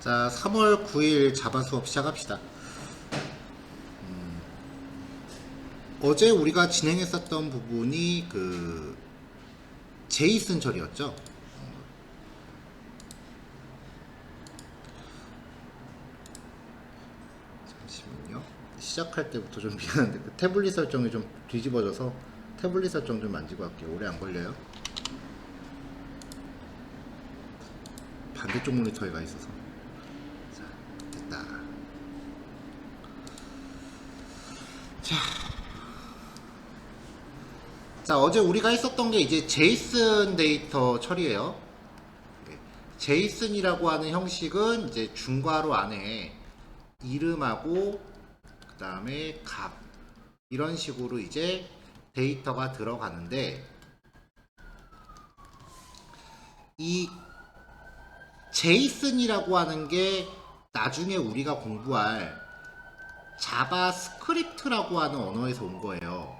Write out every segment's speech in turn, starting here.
자, 3월 9일 자바 수업 시작합시다. 어제 우리가 진행했었던 부분이 그 제이슨 처리였죠. 잠시만요. 시작할 때부터 좀 미안한데 그 태블릿 설정이 좀 뒤집어져서 태블릿 설정 좀 만지고 할게요. 오래 안 걸려요. 반대쪽 모니터에 가 있어서. 자, 됐다. 자, 어제 우리가 했었던 게 이제 제이슨 데이터 처리예요. 네. 제이슨이라고 하는 형식은 이제 중괄호 안에 이름하고 그 다음에 값 이런 식으로 이제 데이터가 들어가는데, 이 제이슨이라고 하는 게 나중에 우리가 공부할 자바스크립트라고 하는 언어에서 온 거예요.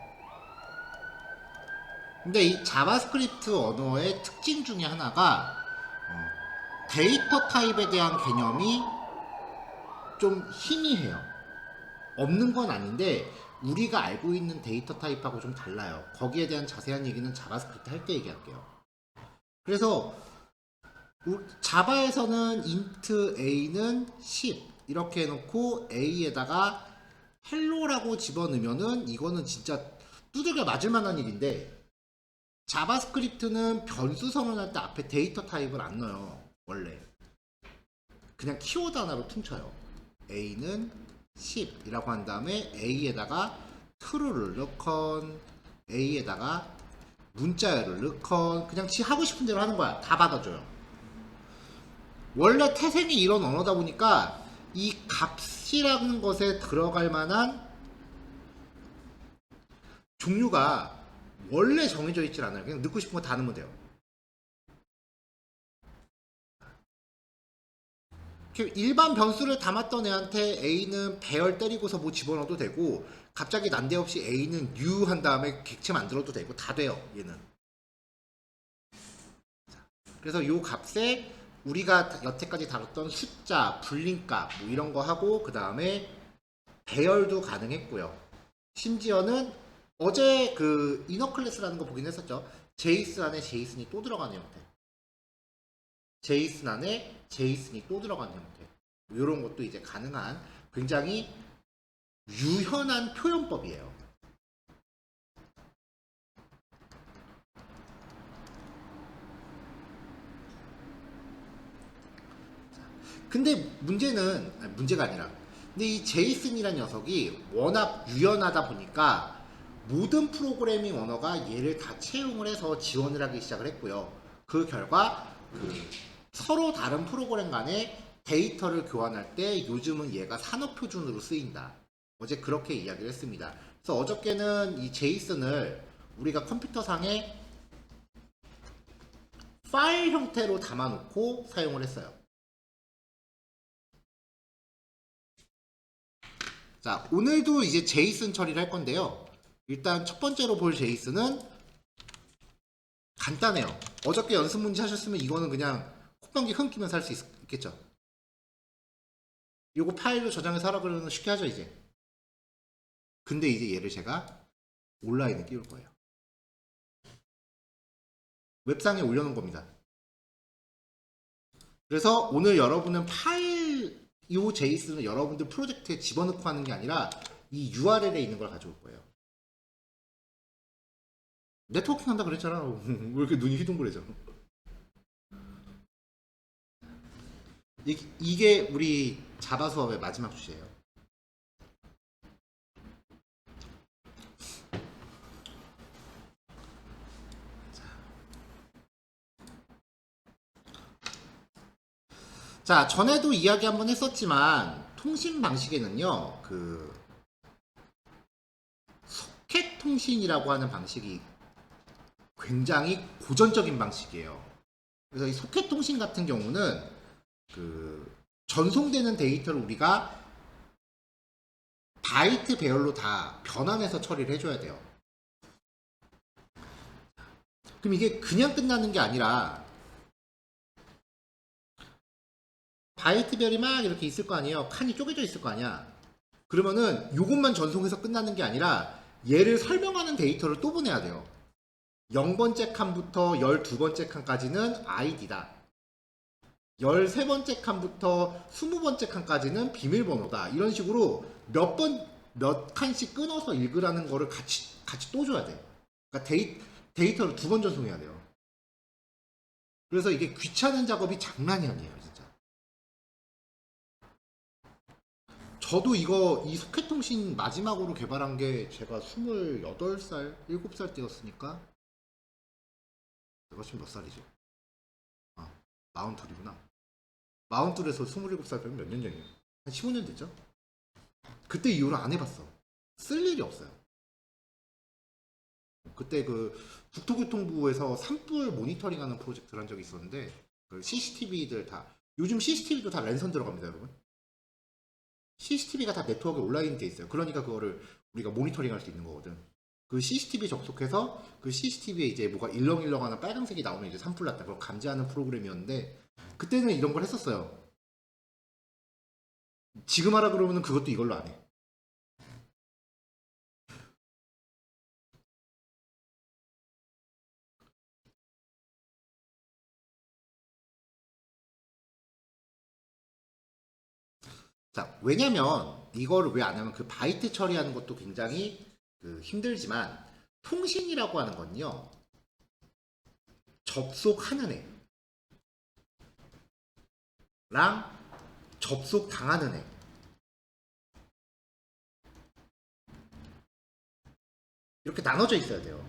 근데 이 자바스크립트 언어의 특징 중에 하나가 데이터 타입에 대한 개념이 좀 희미해요. 없는 건 아닌데 우리가 알고 있는 데이터 타입하고 좀 달라요. 거기에 대한 자세한 얘기는 자바스크립트 할 때 얘기할게요. 그래서 자바에서는 int a는 10 이렇게 해놓고 a에다가 헬로라고 집어넣으면은 이거는 진짜 두들겨 맞을 만한 일인데, 자바스크립트는 변수 선언할 때 앞에 데이터 타입을 안 넣어요. 원래 그냥 키워드 하나로 퉁쳐요. a는 10 이라고 한 다음에 a에다가 true를 넣건 a에다가 문자열을 넣건 그냥 지 하고 싶은 대로 하는 거야. 다 받아줘요. 원래 태생이 이런 언어다 보니까 이 값이라는 것에 들어갈 만한 종류가 원래 정해져 있질 않아요. 그냥 넣고 싶은 거 다 넣으면 돼요. 일반 변수를 담았던 애한테 a는 배열 때리고서 뭐 집어넣어도 되고, 갑자기 난데없이 a는 new 한 다음에 객체 만들어도 되고 다 돼요. 얘는. 그래서 요 값에 우리가 여태까지 다뤘던 숫자, 불림값 뭐 이런 거 하고, 그 다음에 배열도 가능했고요. 심지어는 어제 그 이너 클래스라는 거 보긴 했었죠. 제이슨 안에 제이슨이 또 들어가는 형태. 제이슨 안에 제이슨이 또 들어가는 형태. 이런 것도 이제 가능한 굉장히 유연한 표현법이에요. 근데 문제는, 아니, 문제가 아니라, 근데 이 제이슨이라는 녀석이 워낙 유연하다 보니까 모든 프로그래밍 언어가 얘를 다 채용을 해서 지원을 하기 시작을 했고요. 그 결과 서로 다른 프로그램 간에 데이터를 교환할 때 요즘은 얘가 산업 표준으로 쓰인다. 어제 그렇게 이야기를 했습니다. 그래서 어저께는 이 제이슨을 우리가 컴퓨터상에 파일 형태로 담아놓고 사용을 했어요. 자, 오늘도 이제 제이슨 처리를 할 건데요. 일단 첫 번째로 볼 제이슨은 간단해요. 어저께 연습 문제 하셨으면 이거는 그냥 콧방귀 흥기면서 할 수 있겠죠. 요거 파일로 저장해서 하라 그러면 쉽게 하죠, 이제. 근데 이제 얘를 제가 온라인에 띄울 거예요. 웹상에 올려놓은 겁니다. 그래서 오늘 여러분은 파일, 요 제이슨을 여러분들 프로젝트에 집어넣고 하는 게 아니라 이 URL에 있는 걸 가져올 거예요. 네트워킹 한다 그랬잖아. 왜 이렇게 눈이 휘둥그레져? 이게 우리 자바 수업의 마지막 주제예요. 자, 전에도 이야기 한번 했었지만 통신 방식에는요, 그 소켓 통신이라고 하는 방식이 굉장히 고전적인 방식이에요. 그래서 이 소켓 통신 같은 경우는 그 전송되는 데이터를 우리가 바이트 배열로 다 변환해서 처리를 해줘야 돼요. 그럼 이게 그냥 끝나는 게 아니라 바이트별이 막 이렇게 있을 거 아니에요. 칸이 쪼개져 있을 거 아니야. 그러면은 요것만 전송해서 끝나는 게 아니라 얘를 설명하는 데이터를 또 보내야 돼요. 0번째 칸부터 12번째 칸까지는 아이디다. 13번째 칸부터 20번째 칸까지는 비밀번호다. 이런 식으로 몇 칸씩 끊어서 읽으라는 거를 같이 또 줘야 돼. 그러니까 데이터를 2번 전송해야 돼요. 그래서 이게 귀찮은 작업이 장난이 아니에요, 진짜. 저도 이 소켓 통신 마지막으로 개발한 게 제가 28살, 7살 때였으니까 제가 지금 몇 살이죠? 아, 42이구나. 42에서 27살 되면 몇 년 전이에요? 한 15년 됐죠? 그때 이후로 안 해봤어. 쓸 일이 없어요. 그때 그 국토교통부에서 산불 모니터링하는 프로젝트를 한 적이 있었는데 그 CCTV들 다 요즘 CCTV도 다 랜선 들어갑니다, 여러분. CCTV가 다 네트워크에 온라인 돼 있어요. 그러니까 그거를 우리가 모니터링할 수 있는 거거든. 그 CCTV 접속해서 그 CCTV에 이제 뭐가 일렁일렁하는 빨간색이 나오면 이제 산불 났다. 그걸 감지하는 프로그램이었는데 그때는 이런 걸 했었어요. 지금 하라 그러면은 그것도 이걸로 안 해. 자, 왜냐면 이거를 왜 안 하면 그 바이트 처리하는 것도 굉장히 힘들지만 통신이라고 하는 건요. 접속하는 애랑 접속당하는 애. 이렇게 나눠져 있어야 돼요.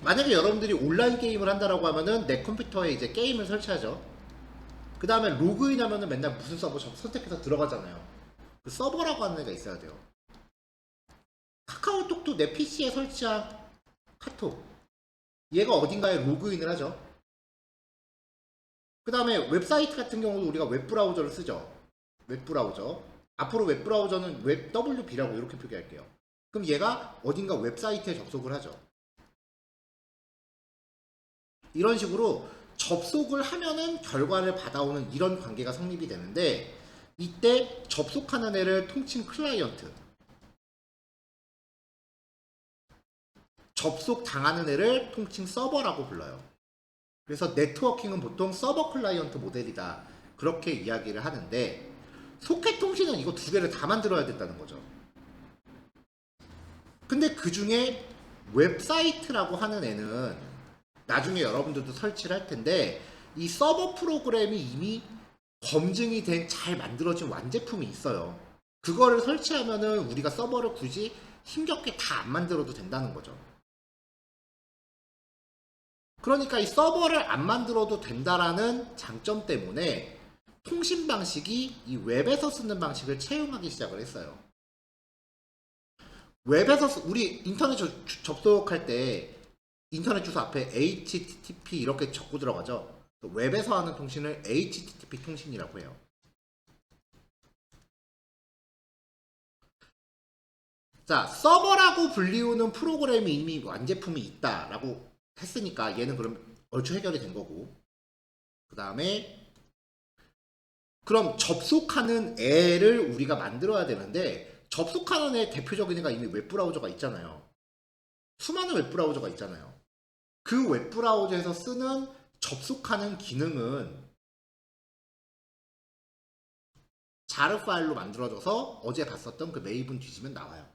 만약에 여러분들이 온라인 게임을 한다라고 하면은 내 컴퓨터에 이제 게임을 설치하죠. 그 다음에 로그인 하면은 맨날 무슨 서버 선택해서 들어가잖아요. 그 서버라고 하는 애가 있어야 돼요. 카카오톡도 내 PC에 설치한 카톡. 얘가 어딘가에 로그인을 하죠. 그 다음에 웹사이트 같은 경우도 우리가 웹브라우저를 쓰죠. 웹브라우저. 앞으로 웹브라우저는 웹WB라고 이렇게 표기할게요. 그럼 얘가 어딘가 웹사이트에 접속을 하죠. 이런 식으로 접속을 하면은 결과를 받아오는 이런 관계가 성립이 되는데 이때 접속하는 애를 통칭 클라이언트, 접속당하는 애를 통칭 서버라고 불러요. 그래서 네트워킹은 보통 서버 클라이언트 모델이다. 그렇게 이야기를 하는데 소켓 통신은 이거 두 개를 다 만들어야 된다는 거죠. 근데 그 중에 웹사이트라고 하는 애는 나중에 여러분들도 설치를 할 텐데 이 서버 프로그램이 이미 검증이 된 잘 만들어진 완제품이 있어요. 그거를 설치하면은 우리가 서버를 굳이 힘겹게 다 안 만들어도 된다는 거죠. 그러니까 이 서버를 안 만들어도 된다라는 장점 때문에 통신 방식이 이 웹에서 쓰는 방식을 채용하기 시작을 했어요. 웹에서 우리 인터넷 접속할 때 인터넷 주소 앞에 HTTP 이렇게 적고 들어가죠. 웹에서 하는 통신을 HTTP 통신이라고 해요. 자, 서버라고 불리우는 프로그램이 이미 완제품이 있다라고 했으니까 얘는 그럼 얼추 해결이 된 거고, 그 다음에 그럼 접속하는 애를 우리가 만들어야 되는데 접속하는 애 대표적인 애가 이미 웹브라우저가 있잖아요. 수많은 웹브라우저가 있잖아요. 그 웹브라우저에서 쓰는 접속하는 기능은 자르 파일로 만들어져서 어제 봤었던 그 메이븐 뒤지면 나와요.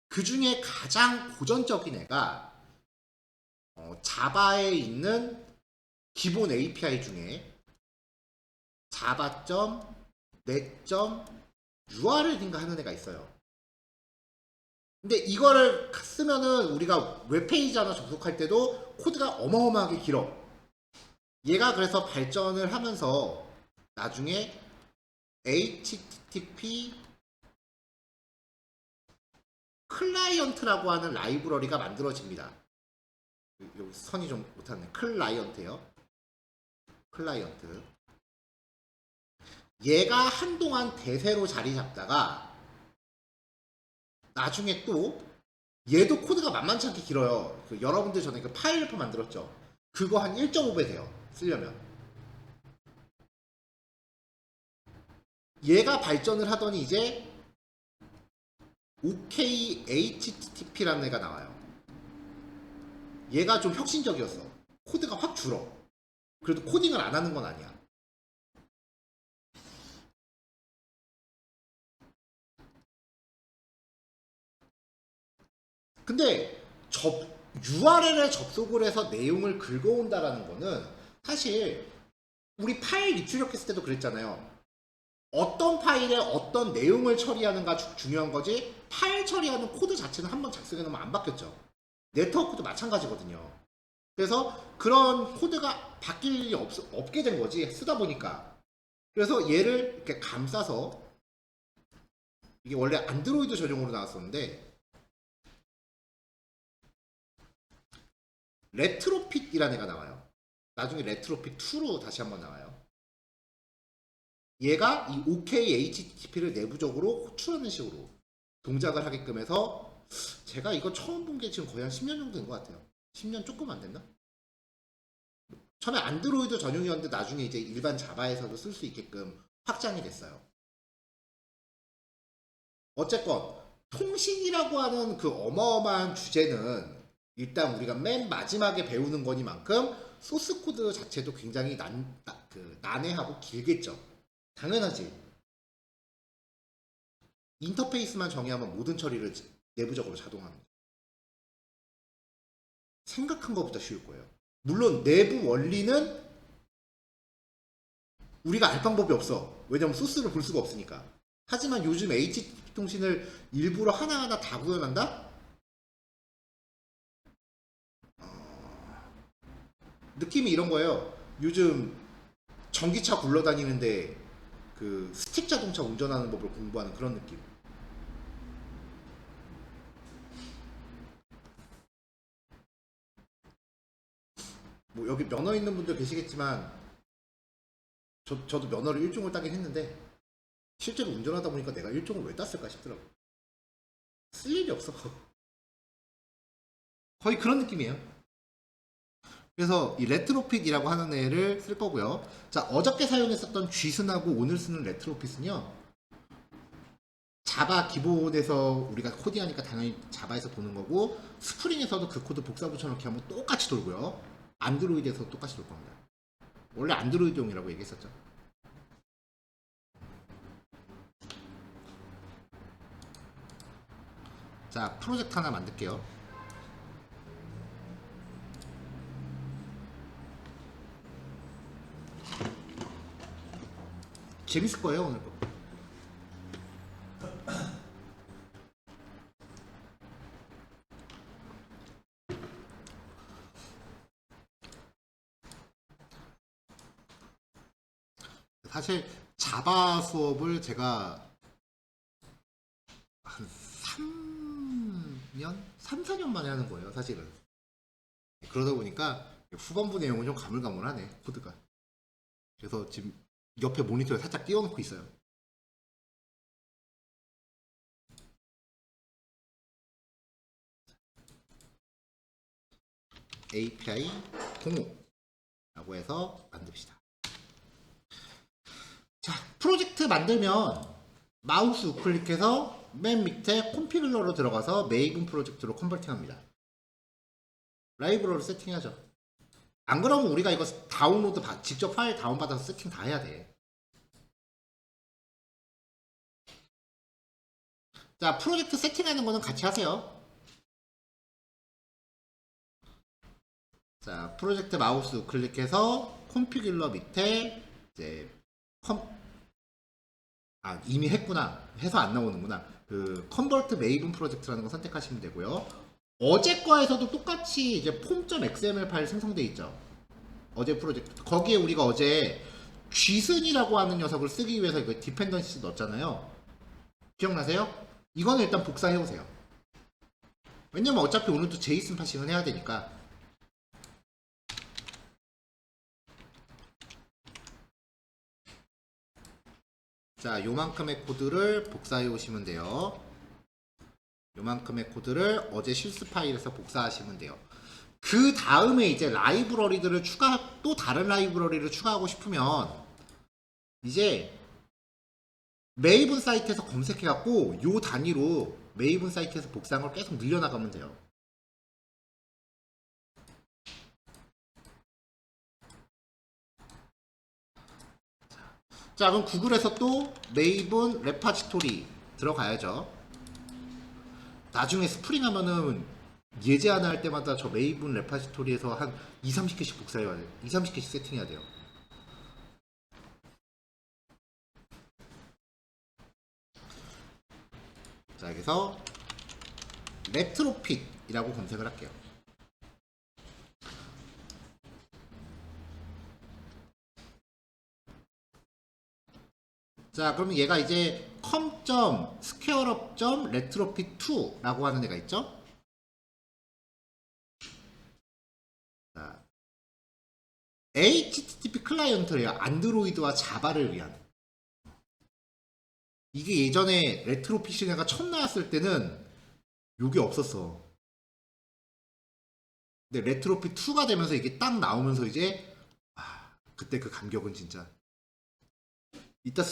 그 중에 가장 고전적인 애가 자바에 있는 기본 API 중에 java.net.url인가 하는 애가 있어요. 근데 이거를 쓰면은 우리가 웹페이지 하나 접속할 때도 코드가 어마어마하게 길어. 얘가 그래서 발전을 하면서 나중에 HTTP 클라이언트라고 하는 라이브러리가 만들어집니다. 여기 선이 좀 못하네. 클라이언트예요. 클라이언트. 얘가 한동안 대세로 자리 잡다가 나중에 또 얘도 코드가 만만치 않게 길어요. 여러분들 전에 그 파일래프 만들었죠. 그거 한 1.5배 돼요. 쓰려면. 얘가 발전을 하더니 이제 OK HTTP라는 애가 나와요. 얘가 좀 혁신적이었어. 코드가 확 줄어. 그래도 코딩을 안 하는 건 아니야. 근데 URL에 접속을 해서 내용을 긁어온다라는 거는 사실 우리 파일 입출력했을 때도 그랬잖아요. 어떤 파일에 어떤 내용을 처리하는가 중요한 거지, 파일 처리하는 코드 자체는 한번 작성해 놓으면 안 바뀌었죠. 네트워크도 마찬가지거든요. 그래서 그런 코드가 바뀔 일이 없게 된 거지, 쓰다 보니까. 그래서 얘를 이렇게 감싸서, 이게 원래 안드로이드 전용으로 나왔었는데 레트로핏이라는 애가 나와요. 나중에 레트로핏 2로 다시 한번 나와요. 얘가 이 OK HTTP를 내부적으로 호출하는 식으로 동작을 하게끔 해서, 제가 이거 처음 본 게 지금 거의 한 10년 정도 된 것 같아요. 10년 조금 안 됐나? 처음에 안드로이드 전용이었는데 나중에 이제 일반 자바에서도 쓸 수 있게끔 확장이 됐어요. 어쨌건 통신이라고 하는 그 어마어마한 주제는 일단 우리가 맨 마지막에 배우는 거니만큼 소스 코드 자체도 굉장히 난해하고 길겠죠. 당연하지. 인터페이스만 정의하면 모든 처리를 내부적으로 자동화합니다. 생각한 것보다 쉬울 거예요. 물론 내부 원리는 우리가 알 방법이 없어. 왜냐면 소스를 볼 수가 없으니까. 하지만 요즘 HTTP 통신을 일부러 하나하나 다 구현한다? 느낌이 이런 거예요. 요즘 전기차 굴러다니는데 그 스틱 자동차 운전하는 법을 공부하는 그런 느낌. 뭐 여기 면허 있는 분들 계시겠지만 저도 면허를 1종을 따긴 했는데 실제로 운전하다 보니까 내가 1종을 왜 땄을까 싶더라고. 쓸 일이 없어. 거의 그런 느낌이에요. 그래서 이 레트로핏이라고 하는 애를 쓸 거고요. 자, 어저께 사용했었던 G순하고 오늘 쓰는 레트로핏은요, 자바 기본에서 우리가 코딩하니까 당연히 자바에서 도는 거고, 스프링에서도 그 코드 복사 붙여넣기 하면 똑같이 돌고요. 안드로이드에서 똑같이 돌 겁니다. 원래 안드로이드용이라고 얘기했었죠. 자, 프로젝트 하나 만들게요. 재밌을 거예요, 오늘 거. 사실 자바 수업을 제가 한 3년? 3, 4년 만에 하는 거예요, 사실은. 그러다 보니까 후반부 내용은 좀 가물가물하네, 코드가. 그래서 지금 옆에 모니터에 살짝 띄워놓고 있어요. API 공모라고 해서 만듭시다. 자, 프로젝트 만들면 마우스 우클릭해서 맨 밑에 콘피글러로 들어가서 메이븐 프로젝트로 컨버팅합니다. 라이브러리 세팅하죠. 안 그러면 우리가 이거 다운로드 직접 파일 다운받아서 세팅 다 해야 돼. 자, 프로젝트 세팅하는 거는 같이 하세요. 자, 프로젝트 마우스 우클릭해서 콘피글러 밑에 이제 이미 했구나. 해서 안 나오는구나. 그 컨버트 메이븐 프로젝트라는 거 선택하시면 되고요. 어제 거에서도 똑같이 이제 폼.xml 파일 생성돼 있죠. 어제 프로젝트. 거기에 우리가 어제 G순이라고 하는 녀석을 쓰기 위해서 이거 디펜던시 넣었잖아요. 기억나세요? 이거는 일단 복사해 오세요. 왜냐면 어차피 오늘도 제이슨 파싱을 해야 되니까. 자, 요만큼의 코드를 복사해 오시면 돼요. 요만큼의 코드를 어제 실습 파일에서 복사하시면 돼요. 그 다음에 이제 라이브러리들을 또 다른 라이브러리를 추가하고 싶으면 이제 메이븐 사이트에서 검색해갖고 요 단위로 메이븐 사이트에서 복사한 걸 계속 늘려나가면 돼요. 자, 그럼 구글에서 또 메이븐 레파지토리 들어가야죠. 나중에 스프링 하면은 예제 하나 할 때마다 저 메이븐 레파지토리에서 한 2, 30개씩 복사해야 돼요. 2, 30개씩 세팅해야 돼요. 자, 여기서 레트로핏이라고 검색을 할게요. 자, 그러면 얘가 이제 com.squareup.retrofit2라고 하는 애가 있죠? 자, HTTP 클라이언트예요. 안드로이드와 자바를 위한. 이게 예전에 레트로핏이가 처음 나왔을 때는 요게 없었어. 근데 레트로핏 2가 되면서 이게 딱 나오면서 이제 그때 그 감격은 진짜 이따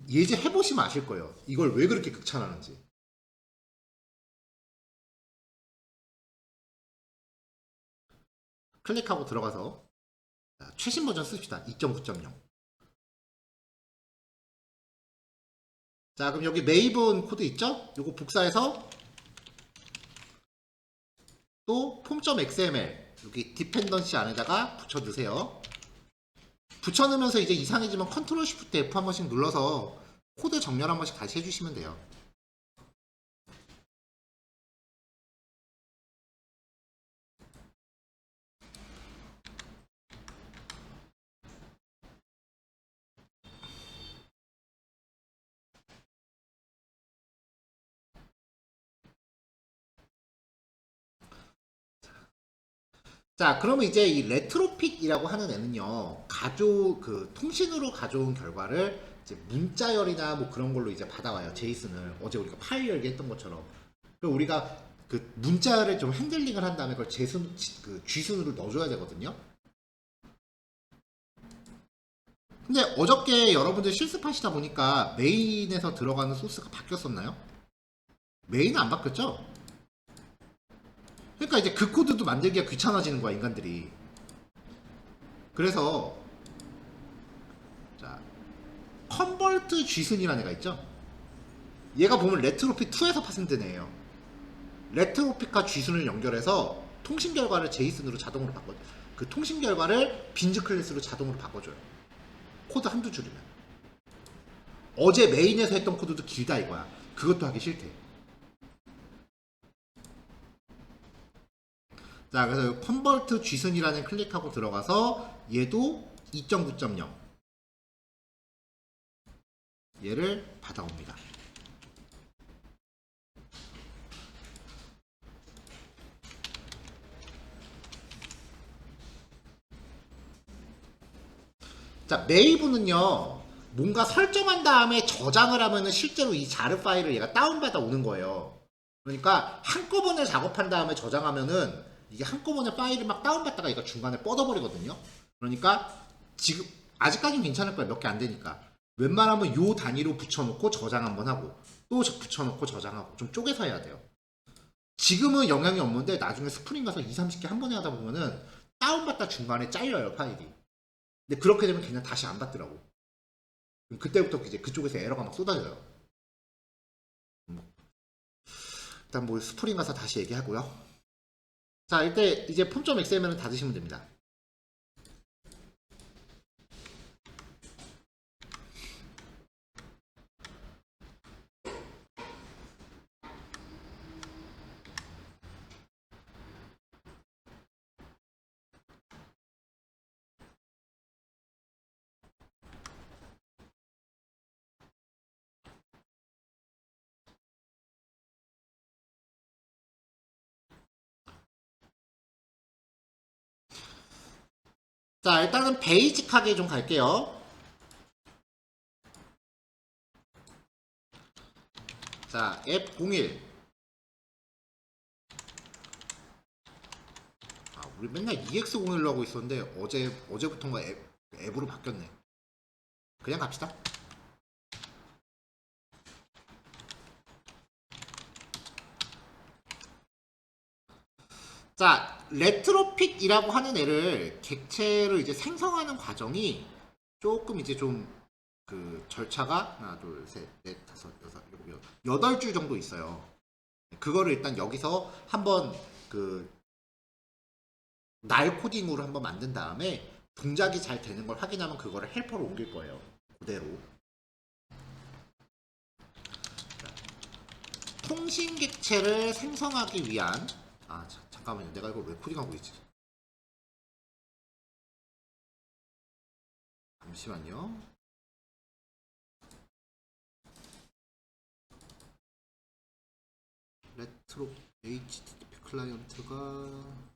예제 해보시면 아실 거예요. 이걸 왜 그렇게 극찬하는지. 클릭하고 들어가서 최신 버전 씁시다. 2.9.0. 자, 그럼 여기 메이븐 코드 있죠? 요거 복사해서 또 폼.xml 여기 디펜던시 안에다가 붙여 넣으세요. 붙여 넣으면서 이제 이상해지면 컨트롤 쉬프트 F 한 번씩 눌러서 코드 정렬 한 번씩 다시 해주시면 돼요. 자, 그러면 이제 이 레트로핏이라고 하는 애는요, 통신으로 가져온 결과를 이제 문자열이나 뭐 그런 걸로 이제 받아와요. 제이슨을. 어제 우리가 파일 열기 했던 것처럼. 그리고 우리가 그 문자를 좀 핸들링을 한 다음에 그걸 쥐순으로 넣어줘야 되거든요. 근데 어저께 여러분들 실습하시다 보니까 메인에서 들어가는 소스가 바뀌었었나요? 메인은 안 바뀌었죠? 그러니까 이제 그 코드도 만들기가 귀찮아지는 거야, 인간들이. 그래서 자, 컨버트 쥐슨이라는 애가 있죠. 얘가 보면 레트로핏 2에서 파생된 애예요. 레트로핏과 쥐슨을 연결해서 통신 결과를 제이슨으로 자동으로 그 통신 결과를 빈즈 클래스로 자동으로 바꿔줘요. 코드 한두 줄이면. 어제 메인에서 했던 코드도 길다 이거야. 그것도 하기 싫대. 자, 그래서 컨버트 쥐슨이라는 클릭하고 들어가서 얘도 2.9.0 얘를 받아옵니다. 자, 메이브는요, 뭔가 설정한 다음에 저장을 하면은 실제로 이 자르 파일을 얘가 다운받아 오는 거예요. 그러니까 한꺼번에 작업한 다음에 저장하면은 이게 한꺼번에 파일을 막 다운받다가 얘가 중간에 뻗어버리거든요. 그러니까 지금 아직까지는 괜찮을 거예요. 몇 개 안 되니까. 웬만하면 요 단위로 붙여놓고 저장 한번 하고 또 붙여놓고 저장하고 좀 쪼개서 해야 돼요. 지금은 영향이 없는데 나중에 스프링 가서 2, 30개 한 번에 하다 보면은 다운받다 중간에 잘려요 파일이. 근데 그렇게 되면 그냥 다시 안 받더라고. 그때부터 이제 그쪽에서 에러가 막 쏟아져요. 일단 뭐 스프링 가서 다시 얘기하고요. 자, 이제 폼.xml은 닫으시면 됩니다. 자, 일단은 베이직하게 좀 갈게요. 자, 앱 01. 우리 맨날 EX01로 하고 있었는데 어제부터인가 앱으로 바뀌었네. 그냥 갑시다. 자, 레트로핏이라고 하는 애를 객체를 이제 생성하는 과정이 조금 이제 좀 그 절차가 하나, 둘, 셋, 넷, 다섯, 여섯, 일곱, 여덟 줄 정도 있어요. 그거를 일단 여기서 한번 그 날 코딩으로 한번 만든 다음에 동작이 잘 되는 걸 확인하면 그거를 헬퍼로 옮길 거예요. 그대로. 통신 객체를 생성하기 위한 잠깐만요. 내가 이걸 왜 코딩하고 있지? 잠시만요. 레트로 HTTP 클라이언트가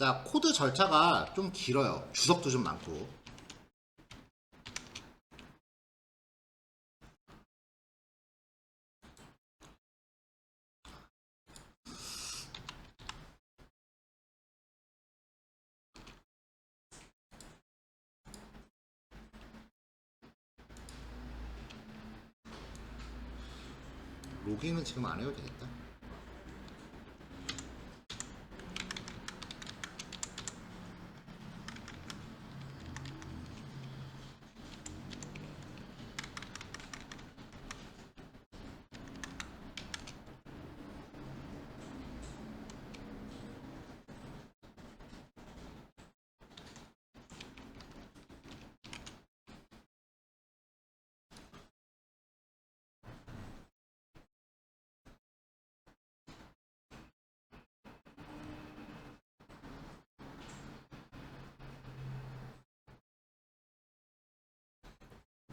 자, 코드 절차가 좀 길어요. 주석도 좀 많고. 로깅은 지금 안 해도 되겠다.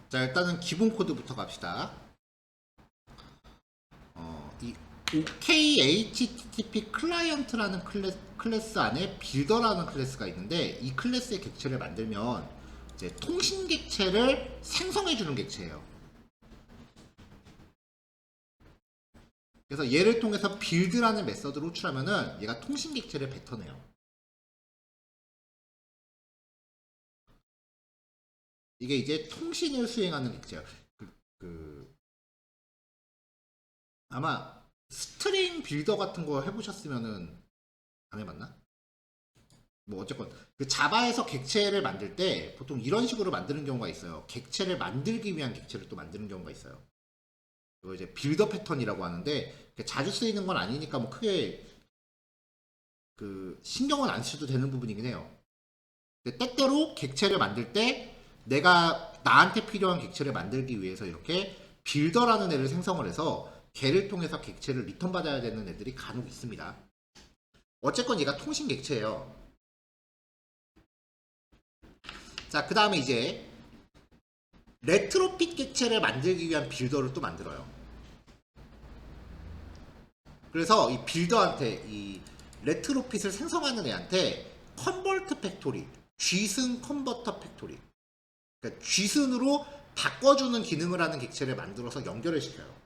자, 일단은 기본 코드부터 갑시다. 이 OK HTTP 클라이언트라는 클래스 안에 빌더라는 클래스가 있는데 이 클래스의 객체를 만들면 이제 통신 객체를 생성해주는 객체예요. 그래서 얘를 통해서 빌드라는 메서드를 호출하면은 얘가 통신 객체를 뱉어내요. 이게 이제 통신을 수행하는 객체예요. 아마 스트링 빌더 같은 거 해보셨으면은 안 해봤나? 뭐 어쨌건 그 자바에서 객체를 만들 때 보통 이런 식으로 만드는 경우가 있어요. 객체를 만들기 위한 객체를 또 만드는 경우가 있어요. 이거 이제 빌더 패턴이라고 하는데 자주 쓰이는 건 아니니까 뭐 크게 그 신경은 안 써도 되는 부분이긴 해요. 근데 때때로 객체를 만들 때 내가 나한테 필요한 객체를 만들기 위해서 이렇게 빌더라는 애를 생성을 해서 걔를 통해서 객체를 리턴 받아야 되는 애들이 간혹 있습니다. 어쨌건 얘가 통신 객체예요. 자, 그 다음에 이제 레트로핏 객체를 만들기 위한 빌더를 또 만들어요. 그래서 이 빌더한테 이 레트로핏을 생성하는 애한테 컨버트 팩토리, 쥐슨 컨버터 팩토리, 그러니까 쥐슨으로 바꿔주는 기능을 하는 객체를 만들어서 연결을 시켜요.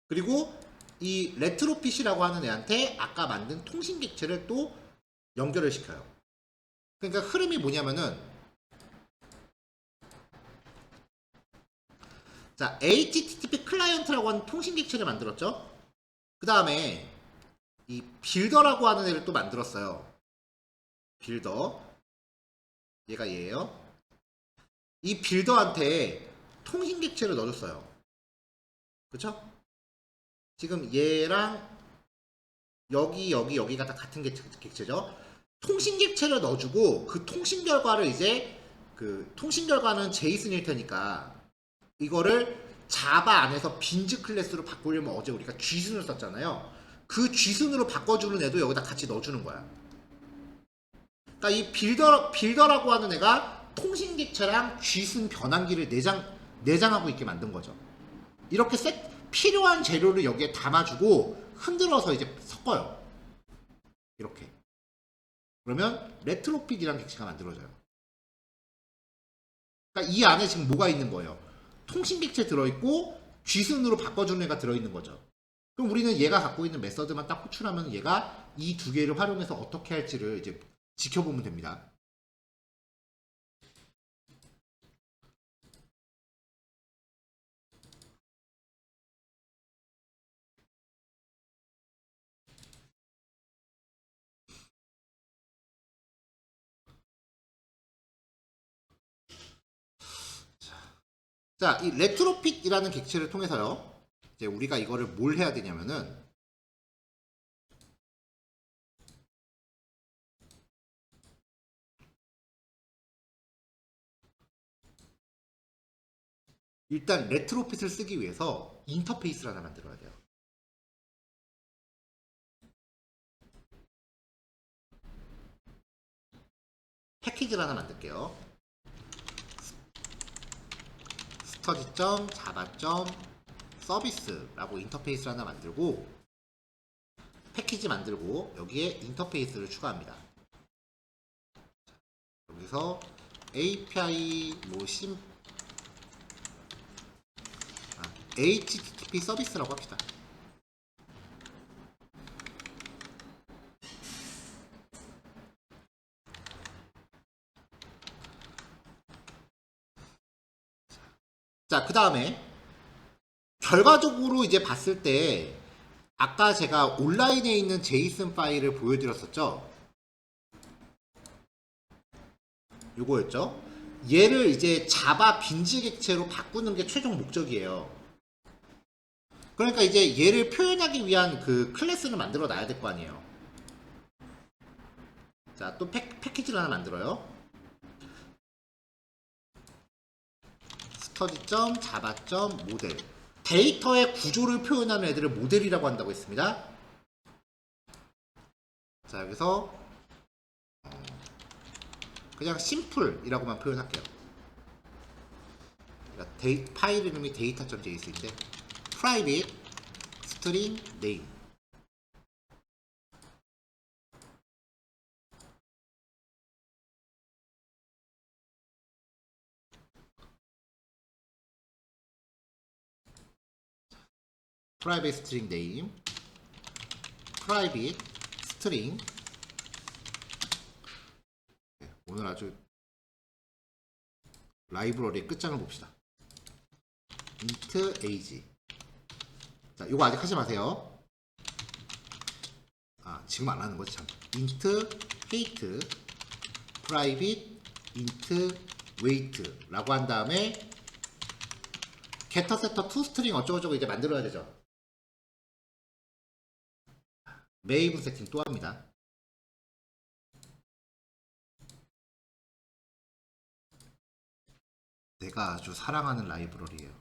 그리고 이 레트로핏이라고 하는 애한테 아까 만든 통신 객체를 또 연결을 시켜요. 그러니까 흐름이 뭐냐면은 자, HTTP 클라이언트라고 하는 통신 객체를 만들었죠. 그 다음에 이 빌더라고 하는 애를 또 만들었어요. 빌더. 얘가 얘예요. 이 빌더한테 통신 객체를 넣어줬어요. 그쵸? 지금 얘랑 여기가 다 같은 객체죠. 통신 객체를 넣어주고 그 통신 결과를 이제 그 통신 결과는 제이슨일 테니까 이거를 자바 안에서 빈즈 클래스로 바꾸려면 어제 우리가 쥐순을 썼잖아요. 그 쥐순으로 바꿔주는 애도 여기다 같이 넣어주는 거야. 그러니까 이 빌더라고 하는 애가 통신 객체랑 쥐순 변환기를 내장하고 있게 만든 거죠. 이렇게 필요한 재료를 여기에 담아주고 흔들어서 이제 섞어요. 이렇게. 그러면 레트로핏이라는 객체가 만들어져요. 그러니까 이 안에 지금 뭐가 있는 거예요? 통신 객체 들어있고 쥐순으로 바꿔주는 애가 들어있는 거죠. 그럼 우리는 얘가 갖고 있는 메서드만 딱 호출하면 얘가 이 두 개를 활용해서 어떻게 할지를 이제 지켜보면 됩니다. 자, 이 레트로핏이라는 객체를 통해서요. 이제 우리가 이거를 뭘 해야 되냐면은 일단 레트로핏을 쓰기 위해서 인터페이스를 하나 만들어야 돼요. 패키지를 하나 만들게요. 스터디점, 자바점, 서비스라고 인터페이스를 하나 만들고 패키지 만들고 여기에 인터페이스를 추가합니다. 여기서 API HTTP 서비스라고 합시다. 자, 그 다음에 결과적으로 이제 봤을 때 아까 제가 온라인에 있는 제이슨 파일을 보여드렸었죠. 요거였죠. 얘를 이제 자바 빈즈 객체로 바꾸는 게 최종 목적이에요. 그러니까 이제 얘를 표현하기 위한 그 클래스를 만들어 놔야 될 거 아니에요. 자, 또 패키지를 하나 만들어요. 스터디점, 자바점, 모델. 데이터의 구조를 표현하는 애들을 모델이라고 한다고 했습니다. 자, 여기서 그냥 심플이라고만 표현할게요. 그러니까 파일 이름이 data.js인데 private string name. private string name, private string. 오늘 아주 라이브러리의 끝장을 봅시다. int age. 자, 요거 아직 하지 마세요. 아, 지금 안 하는 거지 참. int height, private int weight라고 한 다음에 getter, setter, toString 어쩌고저쩌고 이제 만들어야 되죠. 메이븐 세팅 또 합니다. 내가 아주 사랑하는 라이브러리예요.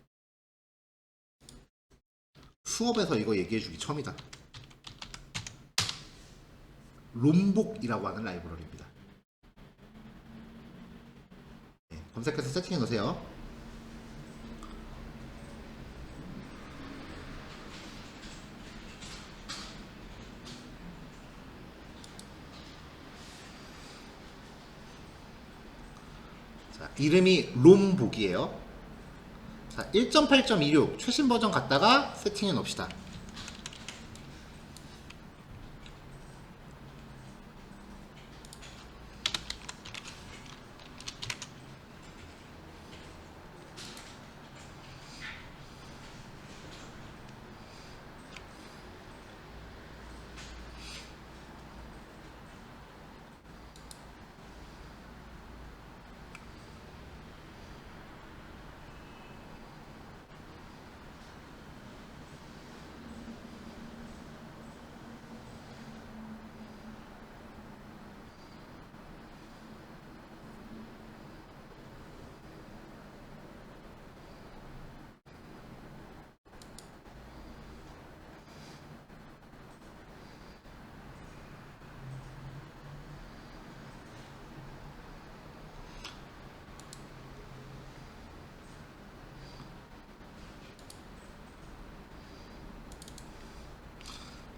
수업에서 이거 얘기해주기 처음이다. 롬복이라고 하는 라이브러리입니다. 네, 검색해서 세팅해 놓으세요. 자, 이름이 롬복이에요. 자, 1.8.26 최신 버전 갖다가 세팅해 놓읍시다.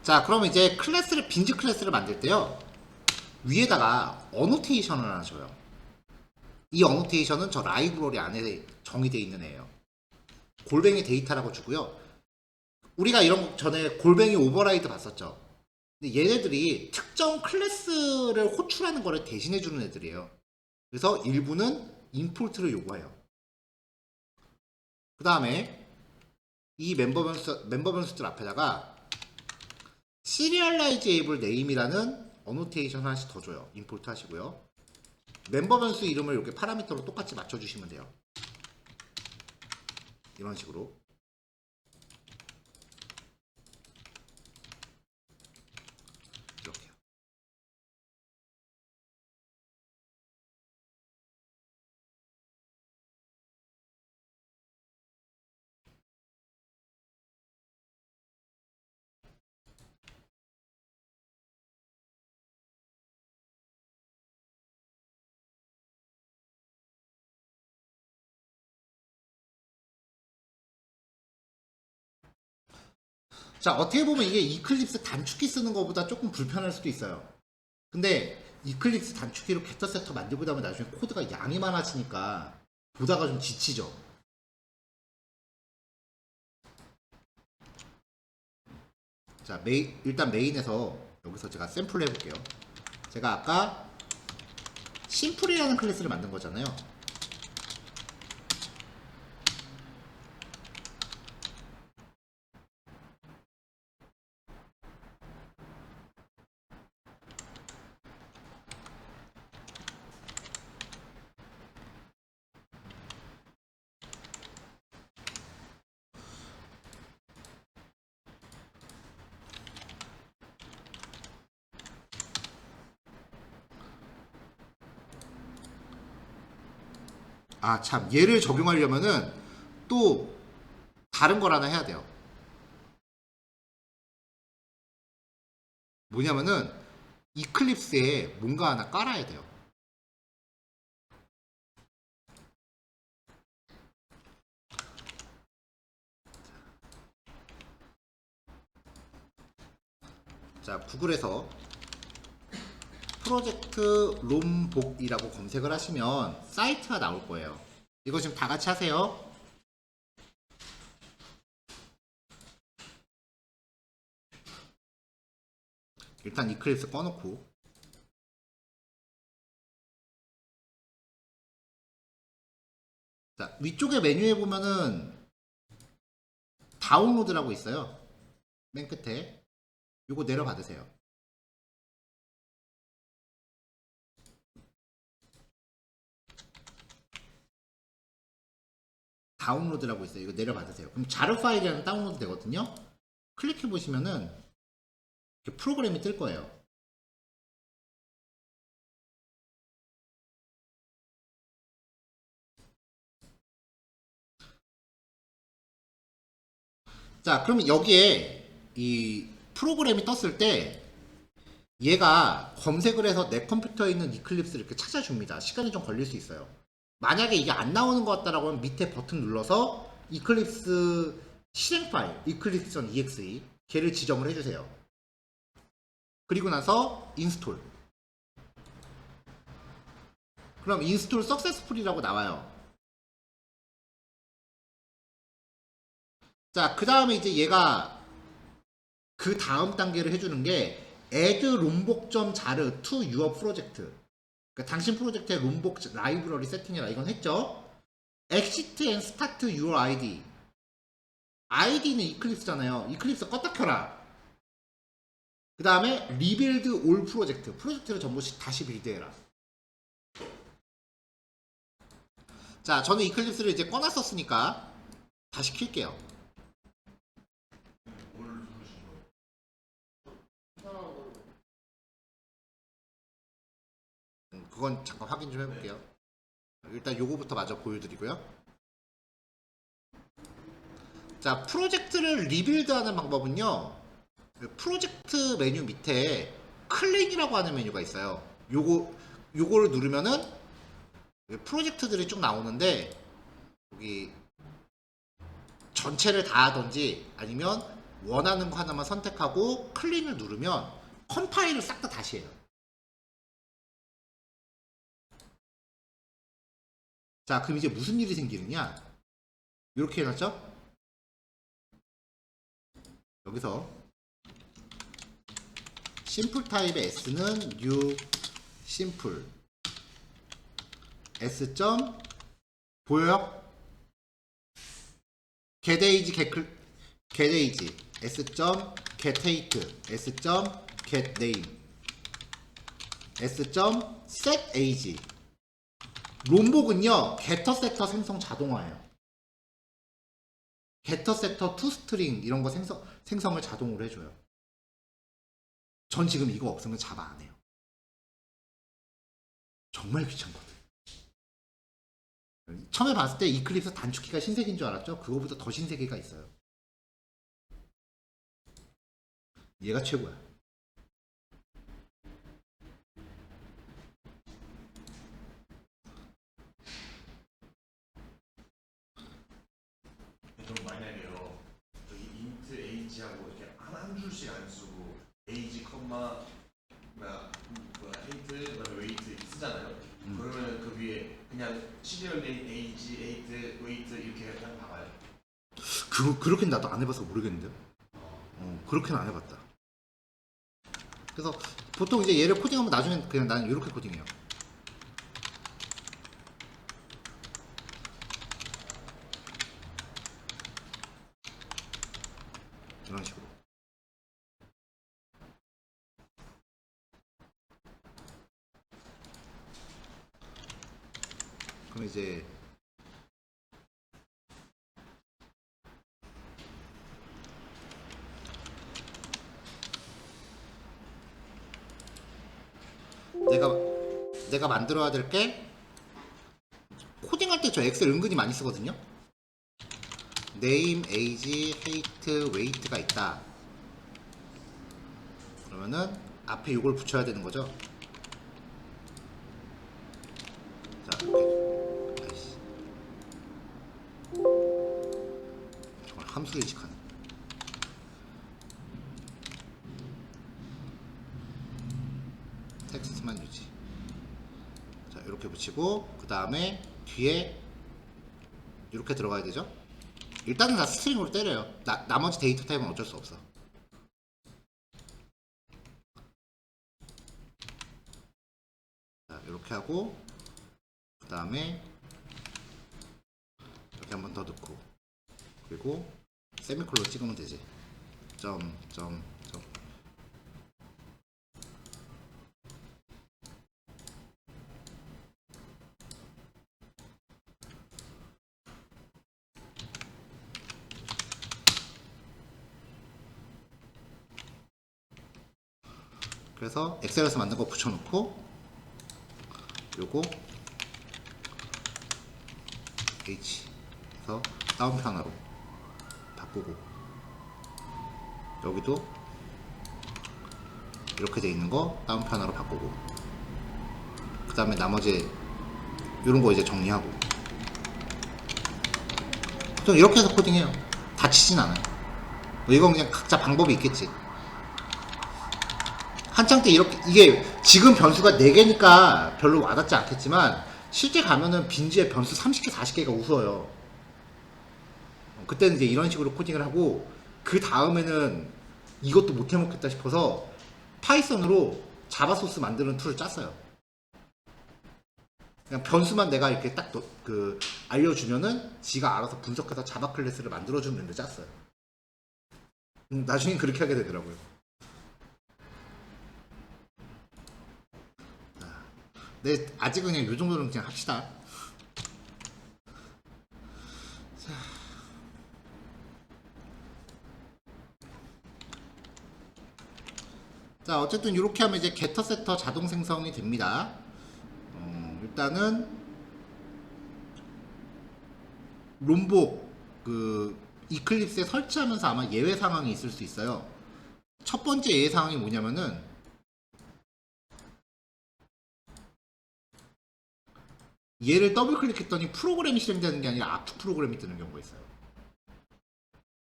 자, 그럼 이제 클래스를, 빈즈 클래스를 만들 때요, 위에다가 어노테이션을 하나 줘요. 이 어노테이션은 저 라이브러리 안에 정의되어 있는 애예요. 골뱅이 데이터라고 주고요. 우리가 이런 거 전에 골뱅이 오버라이드 봤었죠. 근데 얘네들이 특정 클래스를 호출하는 거를 대신해 주는 애들이에요. 그래서 일부는 임포트를 요구해요. 그 다음에 이 멤버 변수들 앞에다가 serializeable name이라는 어노테이션 하나씩 더 줘요. 임포트 하시고요. 멤버 변수 이름을 이렇게 파라미터로 똑같이 맞춰주시면 돼요. 이런 식으로. 이렇게요. 자, 어떻게 보면 이게 이클립스 단축키 쓰는 것보다 조금 불편할 수도 있어요. 근데 이클립스 단축키로 벡터 세터 만들고 나면 나중에 코드가 양이 많아지니까 보다가 좀 지치죠. 자, 일단 메인에서 여기서 제가 샘플 해볼게요. 제가 아까 심플이라는 클래스를 만든 거잖아요. 아, 참, 얘를 적용하려면은 또 다른 걸 하나 해야 돼요. 뭐냐면은 이클립스에 뭔가 하나 깔아야 돼요. 자, 구글에서 프로젝트 롬복이라고 검색을 하시면 사이트가 나올 거예요. 이거 지금 다 같이 하세요. 일단 이클립스 꺼놓고, 자, 위쪽에 메뉴에 보면은 다운로드라고 있어요. 맨 끝에 요거 내려받으세요. 다운로드라고 있어요. 이거 내려받으세요. 그럼 자르 파일이라는 다운로드 되거든요. 클릭해 보시면은 이렇게 프로그램이 뜰 거예요. 자, 그러면 여기에 이 프로그램이 떴을 때 얘가 검색을 해서 내 컴퓨터에 있는 이클립스를 이렇게 찾아줍니다. 시간이 좀 걸릴 수 있어요. 만약에 이게 안 나오는 것 같다라고 하면 밑에 버튼 눌러서 이클립스 실행 파일, eclipse.exe 걔를 지정을 해주세요. 그리고 나서 인스톨. 그럼 인스톨 석세스풀이라고 나와요. 자, 그 다음에 이제 얘가 그 다음 단계를 해주는 게 add lombok.jar to your project. 그러니까 당신 프로젝트에 롬복 라이브러리 세팅해라. 이건 했죠. exit and start your ID. ID는 이클립스잖아요. 이클립스 껐다 켜라. 그 다음에 rebuild all project. 프로젝트를 전부 다시 빌드해라. 자, 저는 이클립스를 이제 꺼놨었으니까 다시 킬게요. 그건 잠깐 확인 좀 해볼게요. 일단 요거부터 마저 보여드리고요. 자, 프로젝트를 리빌드하는 방법은요, 프로젝트 메뉴 밑에 클린이라고 하는 메뉴가 있어요. 요거를 누르면은 프로젝트들이 쭉 나오는데, 여기 전체를 다 하던지 아니면 원하는 거 하나만 선택하고 클린을 누르면 컴파일을 싹 다 다시 해요. 자, 그럼 이제 무슨 일이 생기느냐? 이렇게 해놨죠? 여기서 심플 타입의 s는 new 심플 s 점 보여요? getAge getAge s 점 getDate s 점 getName s 점 setAge 롬복은요 getter setter 생성 자동화예요. getter setter toString 이런 거 생성을 자동으로 해줘요. 전 지금 이거 없으면 자바 안 해요. 정말 귀찮거든. 처음에 봤을 때 이클립스 단축키가 신세계인 줄 알았죠? 그거보다 더 신세계가 있어요. 얘가 최고야. 그럼 만약에요, 저기 인트 age하고 이렇게 한 줄씩 안 쓰고 age, 뭐야 헤이트, 그다음에 웨이트 쓰잖아요. 그러면 그 위에 그냥 시리얼 네임 age, 헤이트, 웨이트 이렇게 그냥 박아요. 그렇게는 나도 안 해봐서 모르겠는데요. 그렇게는 안 해봤다. 그래서 보통 이제 얘를 코딩하면 나중에 그냥 나는 이렇게 코딩해요. 이런 식으로. 그럼 이제 내가 만들어야 될 게 코딩할 때 저 엑셀 은근히 많이 쓰거든요. name, age, height, weight가 있다. 그러면은 앞에 이걸 붙여야 되는 거죠. 자, 이렇게. 아이씨. 정말 함수일식하네. 텍스트만 유지. 자, 이렇게 붙이고 그 다음에 뒤에 이렇게 들어가야 되죠. 일단은 다 스트링으로 때려요. 나머지 데이터 타입은 어쩔 수 없어. 자, 이렇게 하고 그 다음에 이렇게 한 번 더 넣고 그리고 세미콜론 찍으면 되지. 점. 그래서 엑셀에서 만든 거 붙여놓고 요거 H 그래서 다운표 하나로 바꾸고 여기도 이렇게 돼 있는 거 다운표 하나로 바꾸고 그 다음에 나머지 이런 거 이제 정리하고 좀 이렇게 해서 코딩해요. 다치진 않아요. 뭐 이건 그냥 각자 방법이 있겠지. 한창 때 이게 지금 변수가 4개니까 별로 와닿지 않겠지만 실제 가면은 빈지에 변수 30개 40개가 웃어요. 그때는 이제 이런 식으로 코딩을 하고 그 다음에는 이것도 못 해먹겠다 싶어서 파이썬으로 자바 소스 만드는 툴을 짰어요. 그냥 변수만 내가 이렇게 딱 알려주면은 지가 알아서 분석해서 자바 클래스를 만들어주는 데 짰어요. 나중엔 그렇게 하게 되더라고요. 네, 아직은 그냥 요 정도는 그냥 합시다. 자, 어쨌든 이렇게 하면 이제 게터 세터 자동 생성이 됩니다. 일단은 롬복 이클립스에 설치하면서 아마 예외 상황이 있을 수 있어요. 첫 번째 예외 상황이 뭐냐면은 얘를 더블 클릭했더니 프로그램이 실행되는 게 아니라 아프 프로그램이 뜨는 경우가 있어요.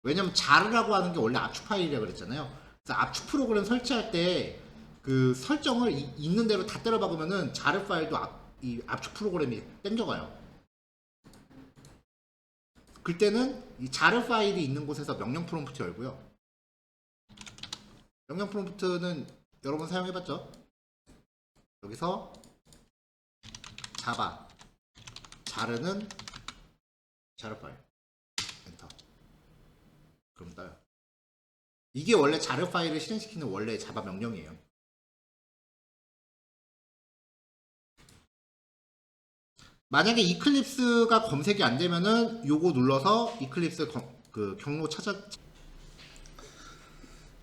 왜냐면 자르라고 하는 게 원래 압축 파일이라 그랬잖아요. 그래서 압축 프로그램 설치할 때 그 설정을 있는 대로 다 때려 박으면은 자르 파일도 이 압축 프로그램이 땡겨가요. 그때는 이 자르 파일이 있는 곳에서 명령 프롬프트 열고요. 명령 프롬프트는 여러 번 사용해봤죠? 여기서 자바 자르는 자르 파일 엔터. 그럼 떠요. 이게 원래 자르 파일을 실행시키는 원래 자바 명령이에요. 만약에 이클립스가 검색이 안 되면은 요거 눌러서 이클립스 그 경로 찾아.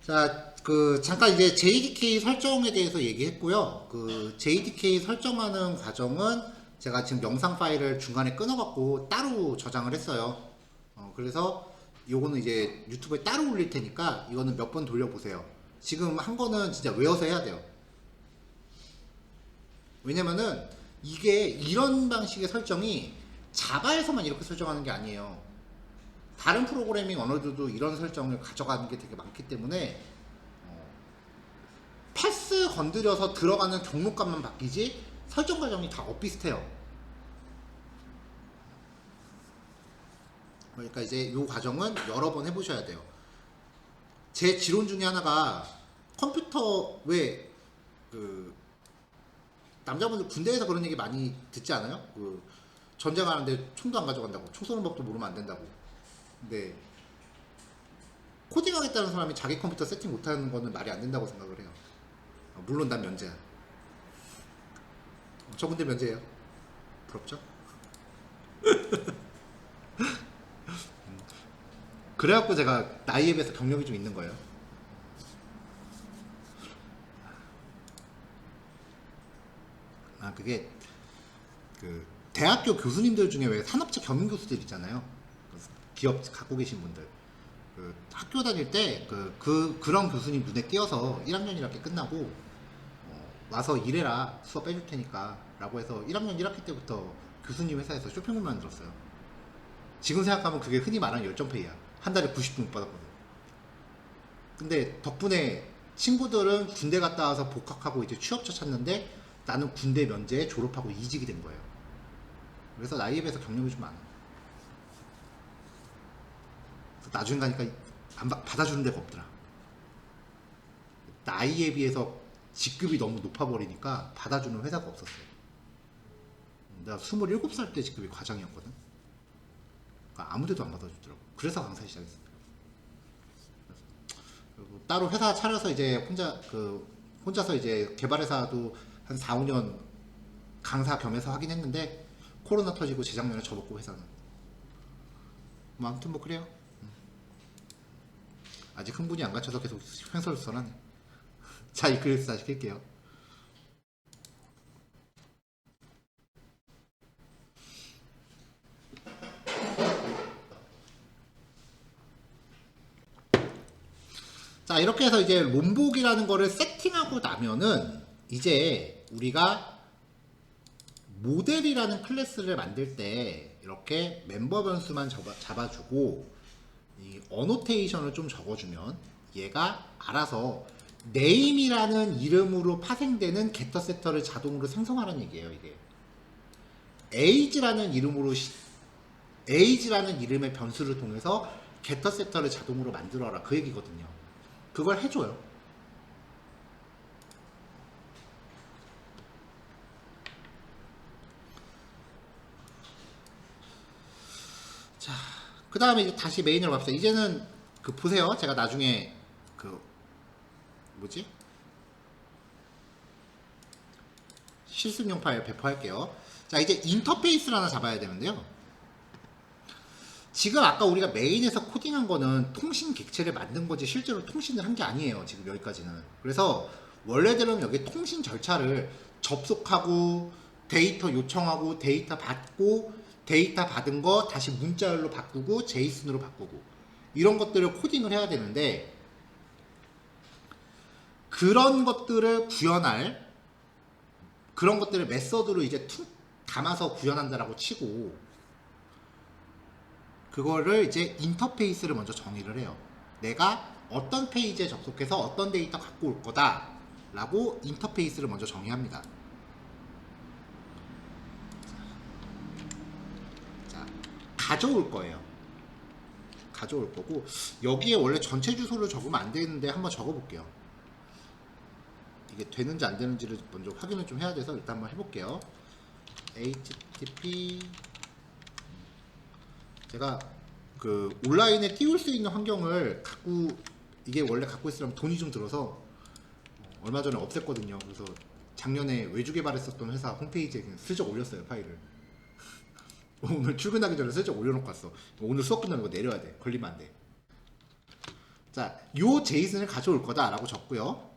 자, 잠깐 이제 JDK 설정에 대해서 얘기했고요. 그 JDK 설정하는 과정은 제가 지금 영상 파일을 중간에 끊어갖고 따로 저장을 했어요. 그래서 요거는 이제 유튜브에 따로 올릴 테니까 이거는 몇 번 돌려보세요. 지금 한 거는 진짜 외워서 해야 돼요. 왜냐면은 이게 이런 방식의 설정이 자바에서만 이렇게 설정하는 게 아니에요. 다른 프로그래밍 언어들도 이런 설정을 가져가는 게 되게 많기 때문에 패스 건드려서 들어가는 경로값만 바뀌지 설정 과정이 다 엇비슷해요. 그러니까 이제 이 과정은 여러 번 해보셔야 돼요. 제 지론 중에 하나가 컴퓨터 왜 남자분들 군대에서 그런 얘기 많이 듣지 않아요? 전쟁하는데 총도 안 가져간다고, 총 쏘는 법도 모르면 안 된다고. 근데 코딩하겠다는 사람이 자기 컴퓨터 세팅 못하는 거는 말이 안 된다고 생각을 해요. 물론 난 면제야. 저 군대 면제예요. 부럽죠? 그래갖고 제가 나이에 비해서 경력이 좀 있는 거예요. 그게 대학교 교수님들 중에 왜 산업체 겸임 교수들 있잖아요. 기업 갖고 계신 분들. 학교 다닐 때 그런 교수님 눈에 띄어서 1학년 1학기 끝나고 와서 일해라, 수업 빼줄 테니까 라고 해서 1학년 1학기 때부터 교수님 회사에서 쇼핑몰 만들었어요. 지금 생각하면 그게 흔히 말하는 열정페이야. 한 달에 90분 못 받았거든. 근데 덕분에 친구들은 군대 갔다 와서 복학하고 이제 취업처 찾는데 나는 군대 면제에 졸업하고 이직이 된 거예요. 그래서 나이에 비해서 경력이 좀 많아. 나중에 가니까 받아주는 데가 없더라. 나이에 비해서 직급이 너무 높아버리니까 받아주는 회사가 없었어요. 내가 27살 때 직급이 과장이었거든. 그러니까 아무 데도 안 받아주더라고. 그래서 강사 시작했어요. 따로 회사 차려서 이제 혼자서 이제 개발회사도 한 4, 5년 강사 겸해서 하긴 했는데 코로나 터지고 재작년에 접었고 회사는. 아무튼 뭐 그래요. 아직 흥분이 안 갇혀서 계속 횡설수설하네. 자, 이클립스 다시 킬게요. 자, 이렇게 해서 이제 롬복이라는 거를 세팅하고 나면은 이제 우리가 모델이라는 클래스를 만들 때 이렇게 멤버 변수만 잡아주고 이 어노테이션을 좀 적어주면 얘가 알아서 네임이라는 이름으로 파생되는 게터 세터를 자동으로 생성하라는 얘기예요. 이게 age라는 이름의 변수를 통해서 게터 세터를 자동으로 만들어라, 그 얘기거든요. 그걸 해줘요. 자, 그 다음에 이제 다시 메인으로 갑시다. 이제는 보세요. 제가 나중에 실습용 파일 배포할게요. 자, 이제 인터페이스를 하나 잡아야 되는데요. 지금 아까 우리가 메인에서 코딩한 거는 통신 객체를 만든 거지 실제로 통신을 한 게 아니에요. 지금 여기까지는. 그래서 원래대로는 여기 통신 절차를 접속하고 데이터 요청하고 데이터 받고 데이터 받은 거 다시 문자열로 바꾸고 제이슨으로 바꾸고 이런 것들을 코딩을 해야 되는데 그런 것들을 구현할 그런 것들을 메서드로 이제 담아서 구현한다라고 치고 그거를 이제 인터페이스를 먼저 정의를 해요. 내가 어떤 페이지에 접속해서 어떤 데이터 갖고 올 거다 라고 인터페이스를 먼저 정의합니다. 자, 가져올 거예요. 가져올 거고, 여기에 원래 전체 주소를 적으면 안 되는데 한번 적어 볼게요. 이게 되는지 안 되는지를 먼저 확인을 좀 해야 돼서 일단 한번 해볼게요. http 제가 그 온라인에 띄울 수 있는 환경을 이게 원래 갖고 있으려면 돈이 좀 들어서 얼마 전에 없앴거든요. 그래서 작년에 외주 개발했었던 회사 홈페이지에 그냥 슬쩍 올렸어요, 파일을. 오늘 출근하기 전에 슬쩍 올려놓고 왔어. 오늘 수업 끝나면 이거 내려야 돼. 걸리면 안 돼. 자, 요 제이슨을 가져올 거다라고 적고요.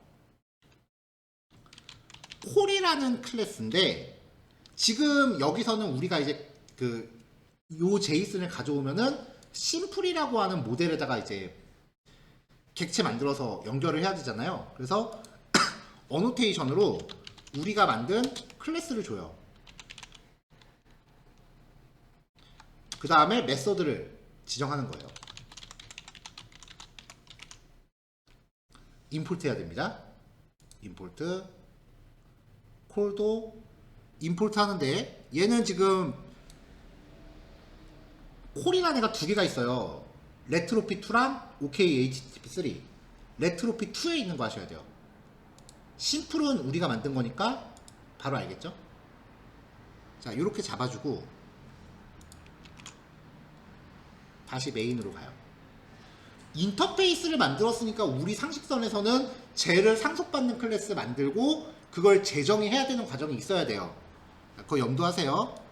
콜이라는 클래스인데 지금 여기서는 우리가 이제 요 제이슨을 가져오면은 심플이라고 하는 모델에다가 이제 객체 만들어서 연결을 해야 되잖아요. 그래서 어노테이션으로 우리가 만든 클래스를 줘요. 그 다음에 메서드를 지정하는 거예요. 임포트 해야 됩니다. 임포트 콜도 임포트 하는데 얘는 지금 콜이라는 애가 두 개가 있어요. 레트로피2랑 OKHTTP3. 레트로피2에 있는 거 하셔야 돼요. 심플은 우리가 만든 거니까 바로 알겠죠? 자, 이렇게 잡아주고 다시 메인으로 가요. 인터페이스를 만들었으니까 우리 상식선에서는 쟤를 상속받는 클래스 만들고 그걸 재정의해야 되는 과정이 있어야 돼요. 그거 염두하세요.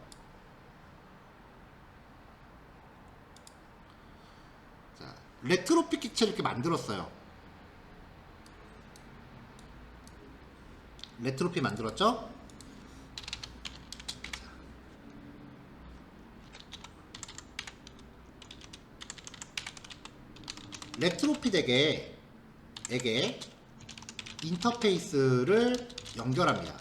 자, 레트로피 객체를 이렇게 만들었어요. 레트로피 만들었죠? 레트로피 덱에게 인터페이스를 연결합니다.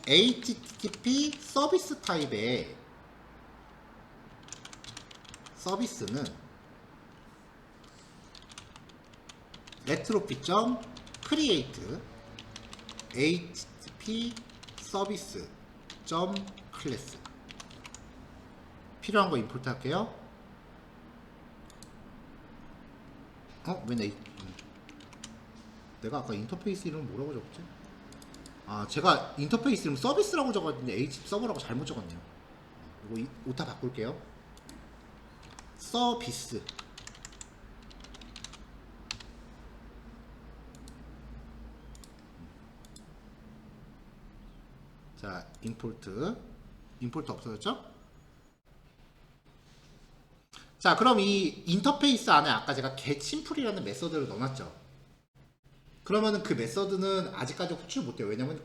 HTTP 서비스 타입의 서비스는 retropi.create http service.class 필요한 거 임포트 할게요. 내가 아까 인터페이스 이름 뭐라고 적었지? 아, 제가 인터페이스 이름 서비스라고 적었는데 HTTP 서버라고 잘못 적었네요. 이거 오타 바꿀게요. 서비스. 자, 임포트 없어졌죠? 자, 그럼 이 인터페이스 안에 아까 제가 getSimple이라는 메서드를 넣어놨죠. 그러면은 그 메서드는 아직까지 호출 못해요. 왜냐면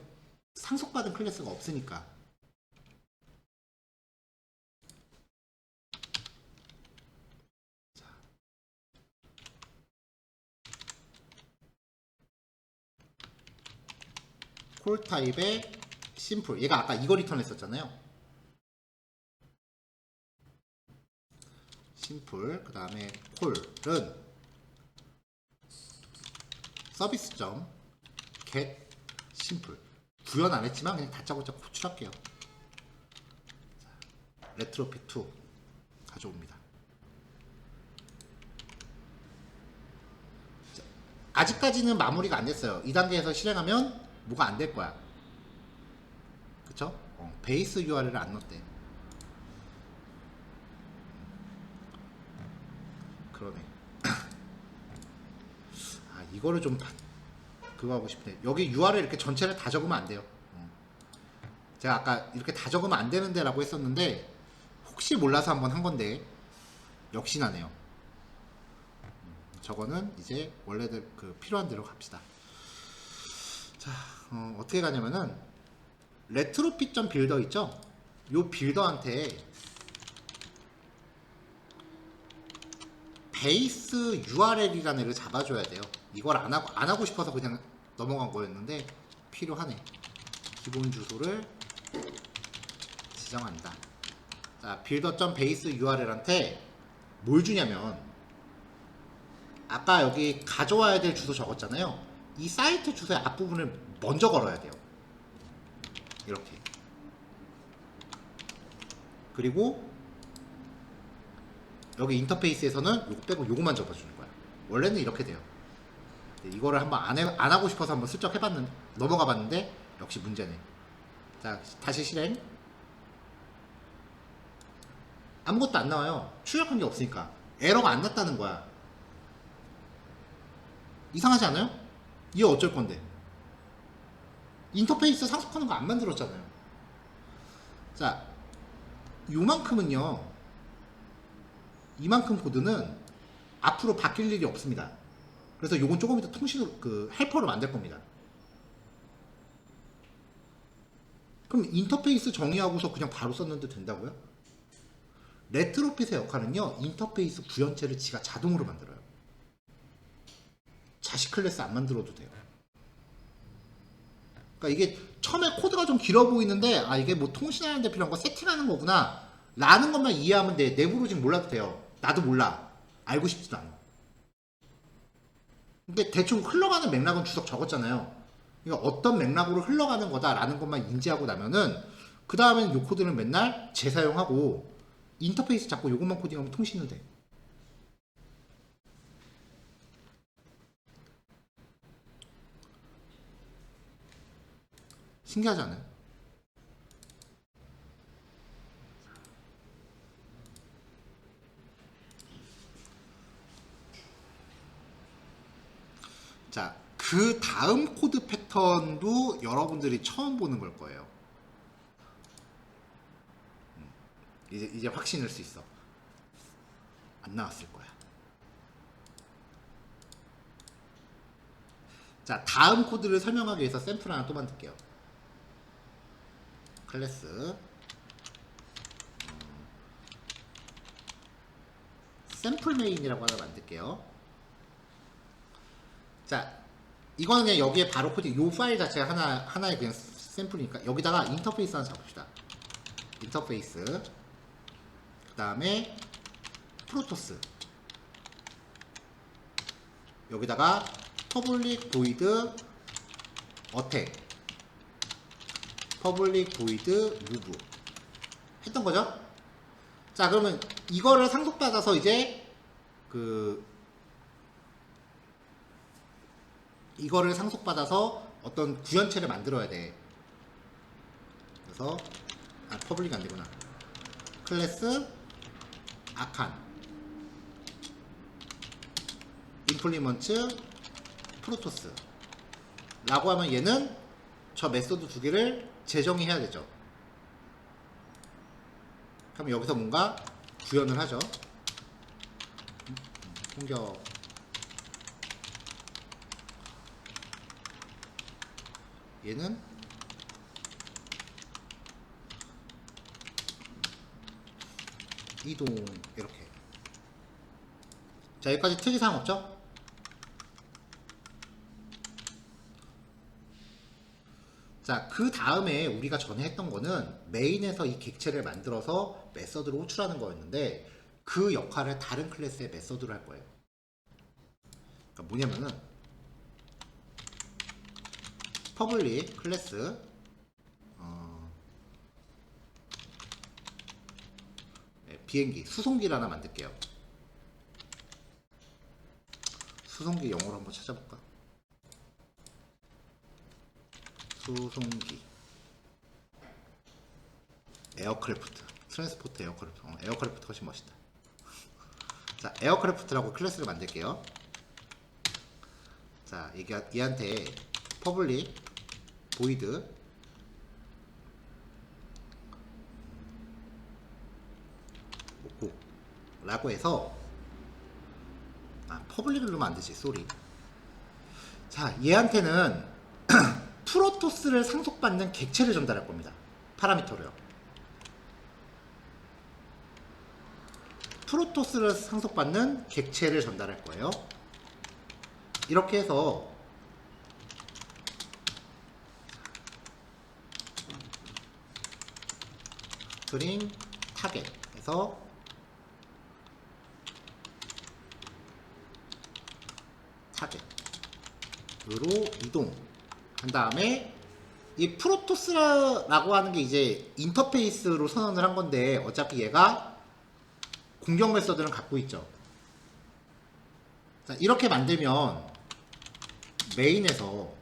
상속받은 클래스가 없으니까. 자. 콜 타입의 심플. 얘가 아까 이거 리턴 했었잖아요. 심플. 그 다음에 콜은 서비스.get 심플. 구현 안 했지만 그냥 다짜고짜 호출할게요. 레트로피2 가져옵니다. 자, 아직까지는 마무리가 안 됐어요. 이 단계에서 실행하면 뭐가 안 될 거야. 그쵸? 베이스 URL을 안 넣었대. 그러네. 아, 이거를 좀 그거 하고 싶네. 여기 URL 이렇게 전체를 다 적으면 안 돼요. 제가 아까 이렇게 다 적으면 안 되는데 라고 했었는데 혹시 몰라서 한번 한 건데 역시나네요. 저거는 이제 원래들 필요한 대로 갑시다. 자, 어떻게 가냐면은 retrofit.builder 있죠? 요 빌더한테 베이스 URL이라는 애를 잡아줘야 돼요. 이걸 안 하고 싶어서 그냥 넘어간 거였는데 필요하네. 기본 주소를 지정한다. 자, builder.base URL한테 뭘 주냐면 아까 여기 가져와야 될 주소 적었잖아요. 이 사이트 주소의 앞부분을 먼저 걸어야 돼요. 이렇게. 그리고 여기 인터페이스에서는 요거 빼고 요거만 적어주는 거야. 원래는 이렇게 돼요. 이거를 한번 안 하고 싶어서 한번 슬쩍 넘어가 봤는데 역시 문제네. 자, 다시 실행. 아무것도 안 나와요. 출력한 게 없으니까. 에러가 안 났다는 거야. 이상하지 않아요? 이게 어쩔 건데. 인터페이스 상속하는 거 안 만들었잖아요. 자, 요만큼은요. 이만큼 코드는 앞으로 바뀔 일이 없습니다. 그래서 요건 조금 이따 헬퍼로 만들 겁니다. 그럼 인터페이스 정의하고서 그냥 바로 썼는데 된다고요? 레트로핏의 역할은요, 인터페이스 구현체를 지가 자동으로 만들어요. 자식 클래스 안 만들어도 돼요. 그러니까 이게 처음에 코드가 좀 길어 보이는데, 아, 이게 뭐 통신하는 데 필요한 거 세팅하는 거구나 라는 것만 이해하면 돼. 내부로 지금 몰라도 돼요. 나도 몰라. 알고 싶지도 않아. 근데 대충 흘러가는 맥락은 주석 적었잖아요. 그러니까 어떤 맥락으로 흘러가는 거다라는 것만 인지하고 나면은 그 다음에는 요 코드는 맨날 재사용하고 인터페이스 잡고 요것만 코딩하면 통신은 돼. 신기하지 않아요? 자, 그 다음 코드 패턴도 여러분들이 처음 보는 걸 거예요. 이제 확신할 수 있어. 안 나왔을 거야. 자, 다음 코드를 설명하기 위해서 샘플 하나 또 만들게요. 클래스 샘플 메인이라고 하나 만들게요. 자, 이거는 그냥 여기에 바로 코딩, 요 파일 자체가 하나의 그냥 샘플이니까 여기다가 인터페이스 하나 잡읍시다. 인터페이스, 그 다음에 프로토스, 여기다가 퍼블릭 보이드 어택, 퍼블릭 보이드 루브 했던 거죠. 자, 그러면 이거를 상속받아서 이제 이거를 상속받아서 어떤 구현체를 만들어야 돼. 그래서 퍼블릭 안 되구나. 클래스 아칸 임플리먼트 프로토스 라고 하면 얘는 저 메소드 두 개를 재정의해야 되죠. 그럼 여기서 뭔가 구현을 하죠. 공격 얘는 이동 이렇게. 자, 여기까지 특이사항 없죠? 자, 그 다음에 우리가 전에 했던 거는 메인에서 이 객체를 만들어서 메서드로 호출하는 거였는데 그 역할을 다른 클래스의 메서드로 할 거예요. 그러니까 뭐냐면은 퍼블릭 클래스 비행기 수송기를 하나 만들게요. 수송기 영어로 한번 찾아볼까? 수송기 에어크래프트 트랜스포트 에어크래프트 에어크래프트 훨씬 멋있다. 자, 에어크래프트라고 클래스를 만들게요. 자, 얘한테 퍼블릭 보이드 라고 해서 퍼블릭을 누르면 안되지. 쏘리. 자, 얘한테는 프로토스를 상속받는 객체를 전달할 겁니다. 파라미터로요. 프로토스를 상속받는 객체를 전달할 거예요. 이렇게 해서 스트링 타겟 해서 타겟으로 이동한 다음에 이 프로토스라고 하는 게 이제 인터페이스로 선언을 한 건데 어차피 얘가 공격 메서드는 갖고 있죠. 자, 이렇게 만들면 메인에서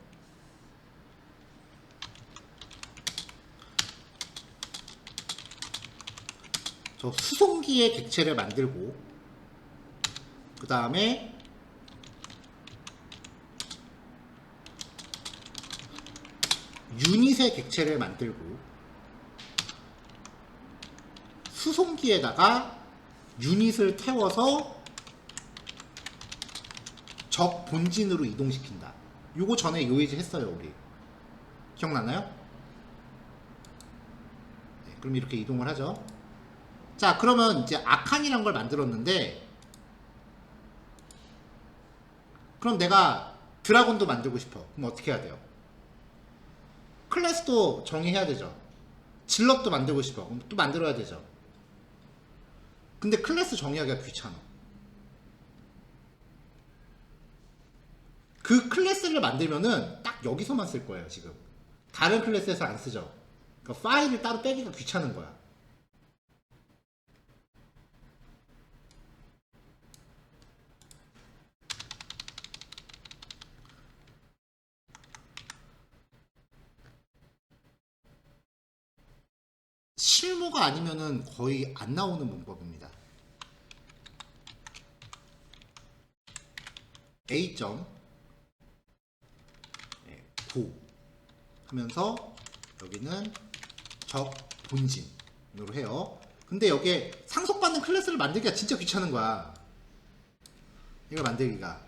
저 수송기의 객체를 만들고 그 다음에 유닛의 객체를 만들고 수송기에다가 유닛을 태워서 적 본진으로 이동시킨다. 요거 전에 요예지 했어요 우리. 기억나나요? 네, 그럼 이렇게 이동을 하죠. 자, 그러면 이제 아칸이란 걸 만들었는데 그럼 내가 드라곤도 만들고 싶어. 그럼 어떻게 해야 돼요? 클래스도 정의해야 되죠. 질럿도 만들고 싶어. 그럼 또 만들어야 되죠. 근데 클래스 정의하기가 귀찮아. 그 클래스를 만들면은 딱 여기서만 쓸 거예요 지금. 다른 클래스에서 안 쓰죠. 그러니까 파일을 따로 빼기가 귀찮은 거야. 실무가 아니면은 거의 안 나오는 문법입니다. A.9 하면서 여기는 적 본진으로 해요. 근데 여기에 상속받는 클래스를 만들기가 진짜 귀찮은 거야. 이걸 만들기가.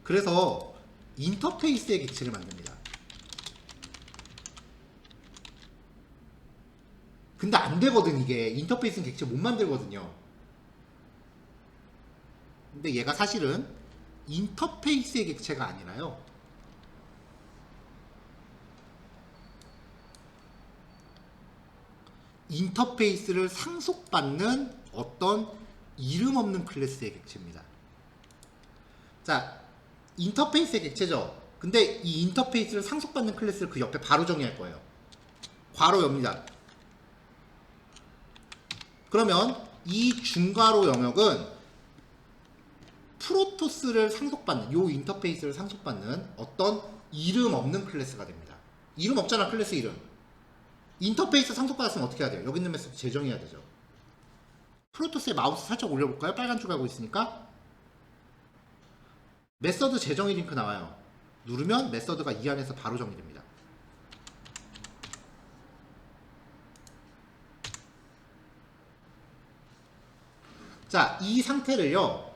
그래서 인터페이스의 객체를 만듭니다. 근데 안 되거든 이게. 인터페이스는 객체 못 만들거든요. 근데 얘가 사실은 인터페이스의 객체가 아니라요. 인터페이스를 상속받는 어떤 이름 없는 클래스의 객체입니다. 자, 인터페이스의 객체죠. 근데 이 인터페이스를 상속받는 클래스를 그 옆에 바로 정의할 거예요. 괄호 엽니다. 그러면 이 중괄호 영역은 프로토스를 상속받는, 요 인터페이스를 상속받는 어떤 이름 없는 클래스가 됩니다. 이름 없잖아, 클래스 이름. 인터페이스 상속받았으면 어떻게 해야 돼요? 여기 있는 메시지 재정해야 되죠. 프로토스의 마우스 살짝 올려볼까요? 빨간 줄 가고 있으니까. 메서드 재정의 링크 나와요. 누르면 메서드가 이 안에서 바로 정의됩니다. 자, 이 상태를요,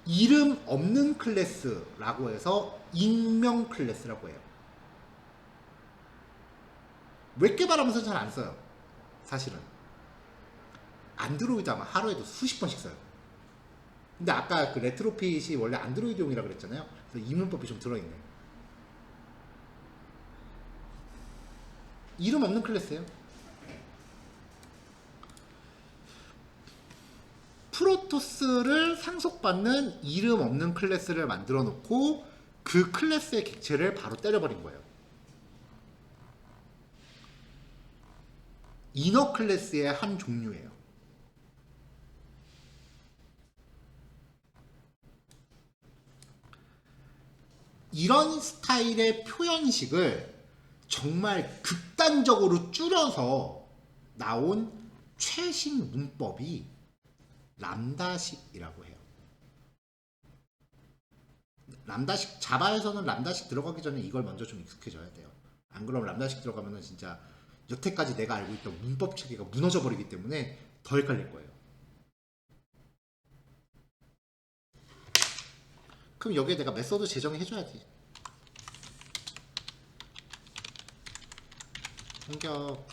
이름 없는 클래스라고 해서 익명 클래스라고 해요. 웹 개발하면서 잘 안 써요. 사실은. 안드로이드 아마 하루에도 수십 번씩 써요. 근데 아까 그 레트로핏이 원래 안드로이드용이라 그랬잖아요. 그래서 이 문법이 좀 들어있네. 이름 없는 클래스예요. 프로토스를 상속받는 이름 없는 클래스를 만들어 놓고 그 클래스의 객체를 바로 때려버린 거예요. 이너 클래스의 한 종류예요. 이런 스타일의 표현식을 정말 극단적으로 줄여서 나온 최신 문법이 람다식이라고 해요. 람다식, 자바에서는 람다식 들어가기 전에 이걸 먼저 좀 익숙해져야 돼요. 안 그러면 람다식 들어가면은 진짜 여태까지 내가 알고 있던 문법 체계가 무너져 버리기 때문에 더 헷갈릴 거예요. 그럼 여기에 내가 메서드 재정해 줘야지. 공격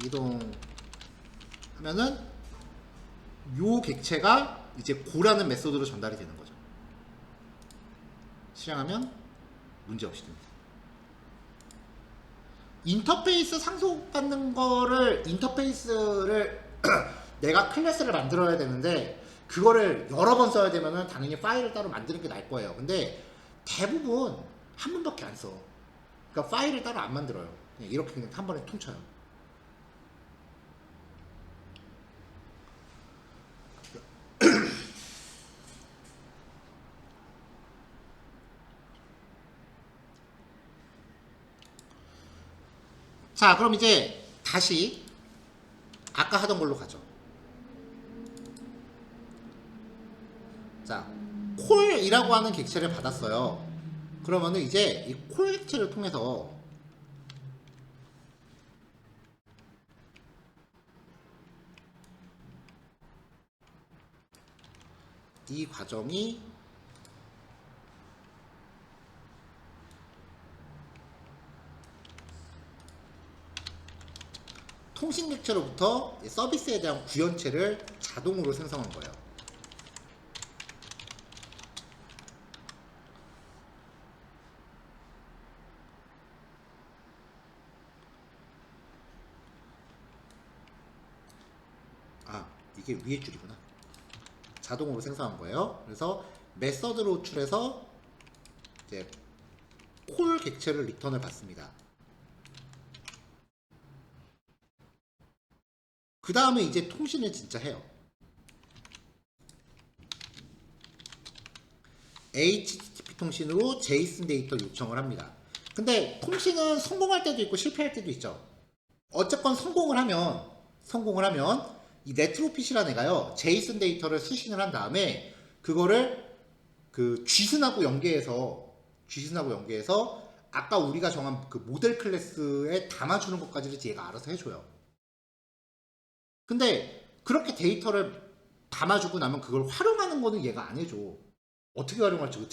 이동 하면은 요 객체가 이제 고라는 메소드로 전달이 되는 거죠. 실행하면 문제없이 됩니다. 인터페이스 상속받는 거를 인터페이스를 내가 클래스를 만들어야 되는데 그거를 여러 번 써야 되면은 당연히 파일을 따로 만드는 게 나을 거예요. 근데 대부분 한 번밖에 안 써. 그러니까 파일을 따로 안 만들어요. 그냥 이렇게 그냥 한 번에 통쳐요. 자, 그럼 이제 다시 아까 하던 걸로 가죠. 자, 콜이라고 하는 객체를 받았어요. 그러면은 이제 이 콜 객체를 통해서 이 과정이 통신 객체로부터 서비스에 대한 구현체를 자동으로 생성한 거예요. 아, 이게 위에 줄이구나. 자동으로 생성한 거예요. 그래서 메서드로 호출해서 이제 콜 객체를 리턴을 받습니다. 그 다음에 이제 통신을 진짜 해요. HTTP 통신으로 제이슨 데이터 요청을 합니다. 근데 통신은 성공할 때도 있고 실패할 때도 있죠. 어쨌건 성공을 하면 이 네트로핏이라는 애가요, 제이슨 데이터를 수신을 한 다음에 그거를 그 GSN하고 연계해서 아까 우리가 정한 그 모델 클래스에 담아주는 것까지를 얘가 알아서 해줘요. 근데 그렇게 데이터를 담아주고 나면 그걸 활용하는 거는 얘가 안 해줘. 어떻게 활용할지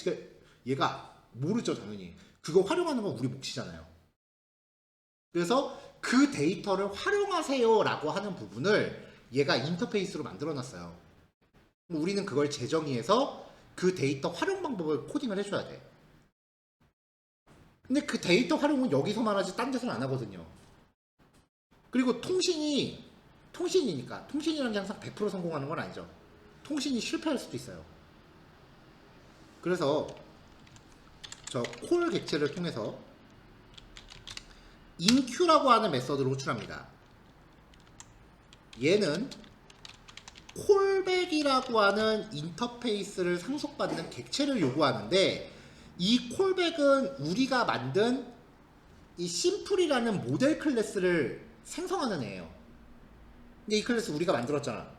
얘가 모르죠, 당연히. 그거 활용하는 건 우리 몫이잖아요. 그래서 그 데이터를 활용하세요 라고 하는 부분을 얘가 인터페이스로 만들어 놨어요. 우리는 그걸 재정의해서 그 데이터 활용 방법을 코딩을 해줘야 돼. 근데 그 데이터 활용은 여기서만 하지 딴 데서는 안 하거든요. 그리고 통신이니까 통신이라는 게 항상 100% 성공하는 건 아니죠. 통신이 실패할 수도 있어요. 그래서 저 콜 객체를 통해서 인큐라고 하는 메서드를 호출합니다. 얘는 콜백이라고 하는 인터페이스를 상속받는 객체를 요구하는데, 이 콜백은 우리가 만든 이 심플이라는 모델 클래스를 생성하는 애예요. 근데 이 클래스 우리가 만들었잖아.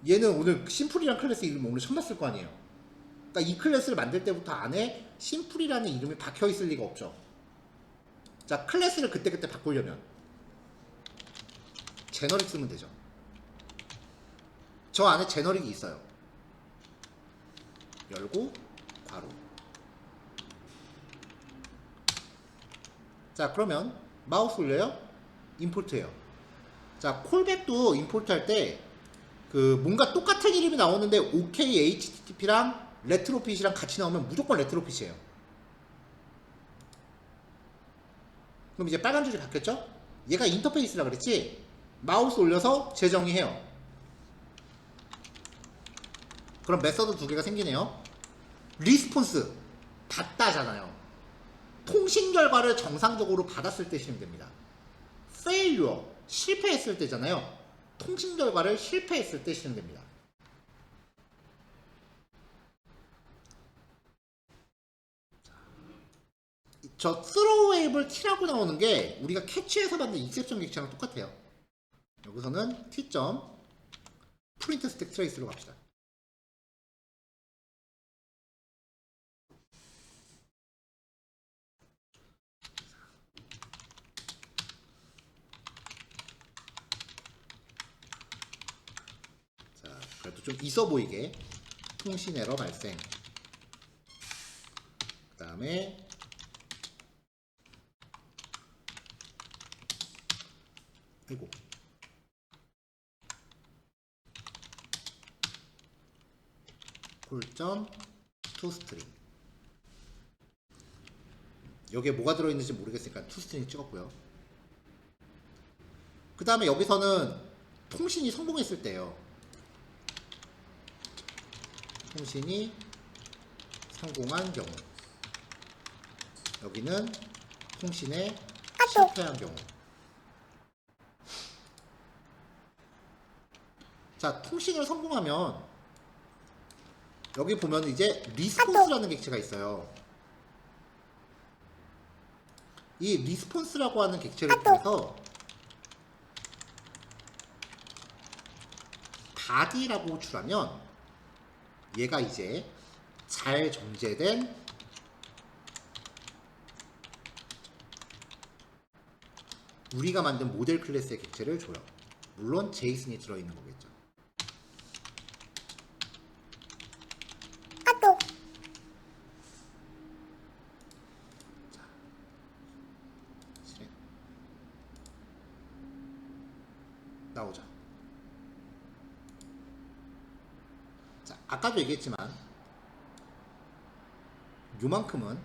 얘는 오늘 심플이라는 클래스 이름 오늘 처음 봤을 거 아니에요. 그러니까 이 클래스를 만들 때부터 안에 심플이라는 이름이 박혀 있을 리가 없죠. 자, 클래스를 그때그때 바꾸려면 제너릭 쓰면 되죠. 저 안에 제너릭이 있어요. 열고 괄호. 자, 그러면 마우스 올려요. 임포트해요. 자, 콜백도 임포트 할 때 그 뭔가 똑같은 이름이 나오는데 OK HTTP랑 레트로핏이랑 같이 나오면 무조건 레트로핏이에요. 그럼 이제 빨간 줄이 바뀌었죠? 얘가 인터페이스라 그랬지? 마우스 올려서 재정의해요. 그럼 메서드 두 개가 생기네요. 리스폰스 받다잖아요. 통신 결과를 정상적으로 받았을 때 실행됩니다. failure 실패했을 때잖아요. 통신 결과를 실패했을 때 실행됩니다. 저 throwable t라고 나오는 게 우리가 캐치해서 받는 exception 객체랑 똑같아요. 여기서는 t. print stack trace로 갑시다. 자, 그래도 좀 있어 보이게 통신 에러 발생. 그 다음에 아이고, 콜점 toString. 여기에 뭐가 들어있는지 모르겠으니까 투스트링 찍었고요. 그 다음에 여기서는 통신이 성공했을 때예요. 통신이 성공한 경우, 여기는 통신에 실패한 경우. 자, 통신을 성공하면 여기 보면 이제 리스폰스라는 객체가 있어요. 이 리스폰스라고 하는 객체를 통해서 바디라고 호출하면 얘가 이제 잘 정제된 우리가 만든 모델 클래스의 객체를 줘요. 물론 제이슨이 들어있는 거겠죠. 나오죠. 자, 아까도 얘기했지만 요만큼은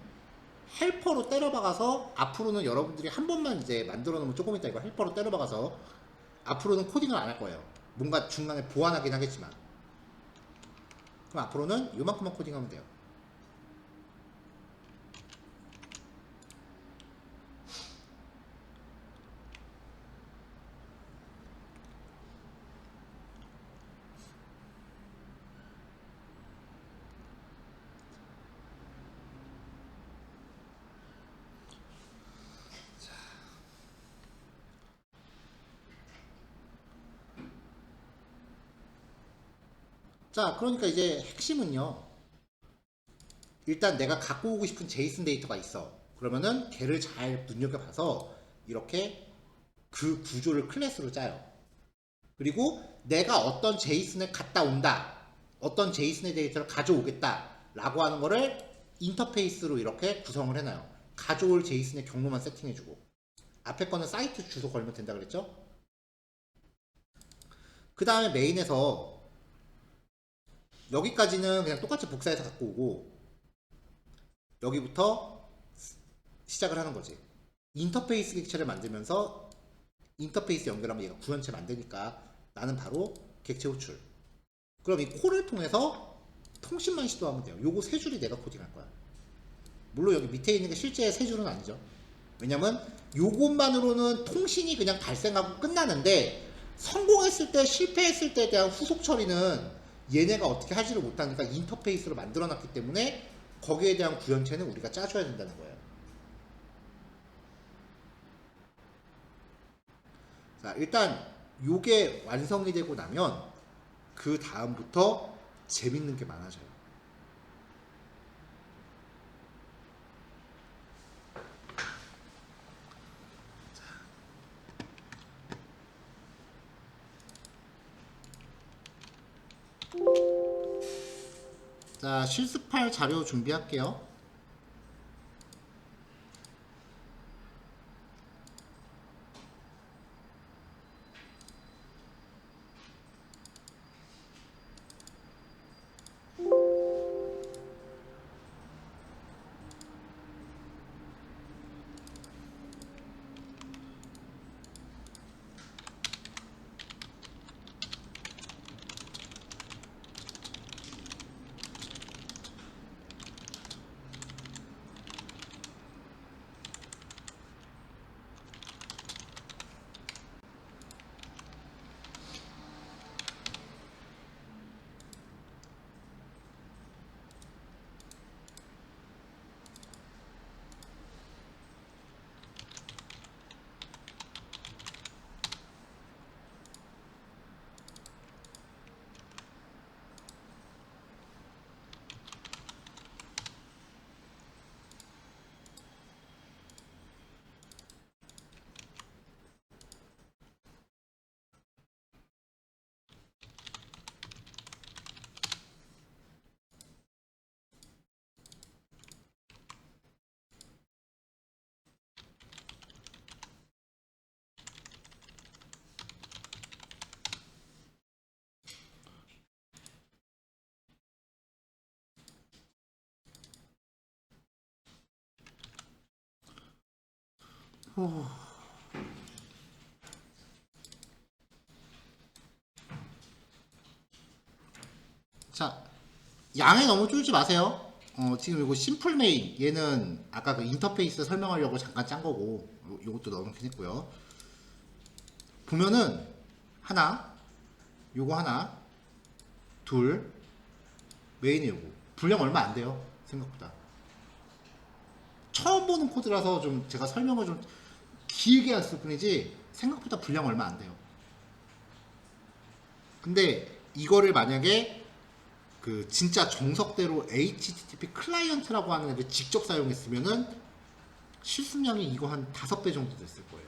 헬퍼로 때려박아서 앞으로는 여러분들이 한 번만 이제 만들어 놓으면 조금 이따 이거 헬퍼로 때려박아서 앞으로는 코딩을 안 할 거예요. 뭔가 중간에 보완하긴 하겠지만 그럼 앞으로는 요만큼만 코딩하면 돼요. 자, 그러니까 이제 핵심은요. 일단 내가 갖고 오고 싶은 제이슨 데이터가 있어. 그러면은 걔를 잘 눈여겨봐서 이렇게 그 구조를 클래스로 짜요. 그리고 내가 어떤 제이슨을 갖다 온다. 어떤 제이슨의 데이터를 가져오겠다. 라고 하는 거를 인터페이스로 이렇게 구성을 해놔요. 가져올 제이슨의 경로만 세팅해주고. 앞에 거는 사이트 주소 걸면 된다 그랬죠? 그 다음에 메인에서 여기까지는 그냥 똑같이 복사해서 갖고 오고 여기부터 시작을 하는 거지. 인터페이스 객체를 만들면서 인터페이스 연결하면 얘가 구현체 만드니까 나는 바로 객체 호출. 그럼 이 콜을 통해서 통신만 시도하면 돼요. 요거 세 줄이 내가 코딩할 거야. 물론 여기 밑에 있는 게 실제 세 줄은 아니죠. 왜냐면 요것만으로는 통신이 그냥 발생하고 끝나는데 성공했을 때 실패했을 때에 대한 후속 처리는 얘네가 어떻게 하지를 못하니까 인터페이스로 만들어 놨기 때문에 거기에 대한 구현체는 우리가 짜줘야 된다는 거예요. 자, 일단 요게 완성이 되고 나면 그 다음부터 재밌는 게 많아져요. 자, 실습할 자료 준비할게요. 자, 양에 너무 쫄지 마세요. 지금 이거 심플 메인 얘는 아까 그 인터페이스 설명하려고 잠깐 짠 거고 요것도 넣어놓긴 했고요. 보면은 하나, 요거 하나, 둘, 메인이 요거 분량 얼마 안 돼요. 생각보다 처음 보는 코드라서 좀 제가 설명을 좀 길게 했을 뿐이지 생각보다 분량 얼마 안 돼요. 근데 이거를 만약에 그 진짜 정석대로 HTTP 클라이언트라고 하는 애를 직접 사용했으면은 실습량이 이거 한 5배 정도 됐을 거예요.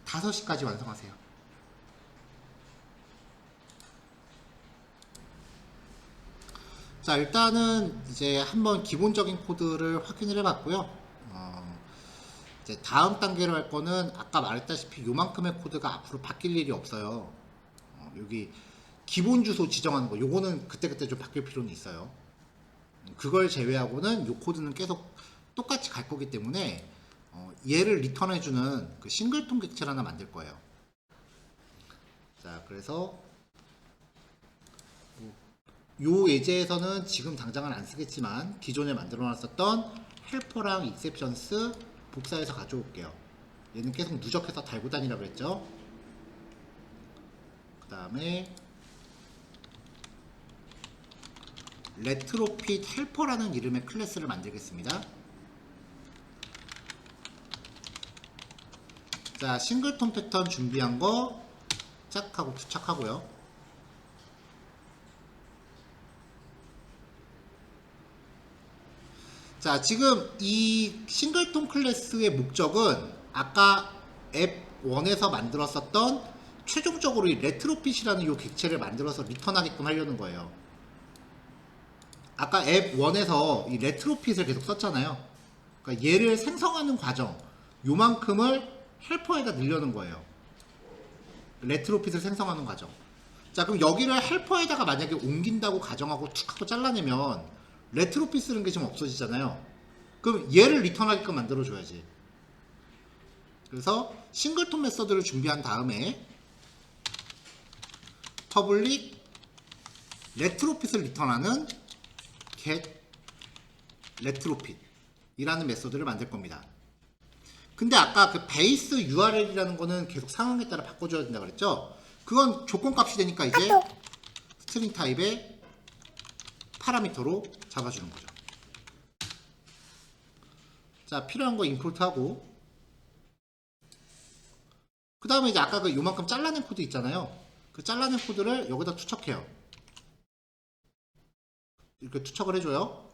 5시까지 완성하세요. 자, 일단은 이제 한번 기본적인 코드를 확인을 해봤고요. 이제 다음 단계로 할 거는 아까 말했다시피 요만큼의 코드가 앞으로 바뀔 일이 없어요. 여기 기본 주소 지정하는 거 요거는 그때그때 좀 바뀔 필요는 있어요. 그걸 제외하고는 요 코드는 계속 똑같이 갈 거기 때문에 얘를 리턴해주는 그 싱글톤 객체를 하나 만들 거예요. 자, 그래서 요 예제에서는 지금 당장은 안 쓰겠지만 기존에 만들어 놨었던 헬퍼랑 익셉션스 복사해서 가져올게요. 얘는 계속 누적해서 달고 다니라고 했죠. 그 다음에 레트로핏 헬퍼라는 이름의 클래스를 만들겠습니다. 자, 싱글톤 패턴 준비한 거 짝 하고 부착하고요. 자, 지금 이 싱글톤 클래스의 목적은 아까 앱 1에서 만들었었던 최종적으로 이 레트로핏이라는 이 객체를 만들어서 리턴하게끔 하려는 거예요. 아까 앱 1에서 이 레트로핏을 계속 썼잖아요. 그러니까 얘를 생성하는 과정, 요만큼을 헬퍼에다 넣으려는 거예요. 레트로핏을 생성하는 과정. 자, 그럼 여기를 헬퍼에다가 만약에 옮긴다고 가정하고 툭 하고 잘라내면 레트로핏 쓰는 게 지금 없어지잖아요. 그럼 얘를 리턴하게끔 만들어줘야지. 그래서 싱글톤 메서드를 준비한 다음에 퍼블릭 레트로핏을 리턴하는 get retrofit 이라는 메서드를 만들 겁니다. 근데 아까 그 베이스 URL이라는 거는 계속 상황에 따라 바꿔줘야 된다 그랬죠? 그건 조건값이 되니까 이제 스트링 타입의 파라미터로 잡아주는 거죠. 자, 필요한 거 임포트하고 그 다음에 이제 아까 그 요만큼 잘라낸 코드 있잖아요. 그 잘라낸 코드를 여기다 투척해요. 이렇게 투척을 해줘요.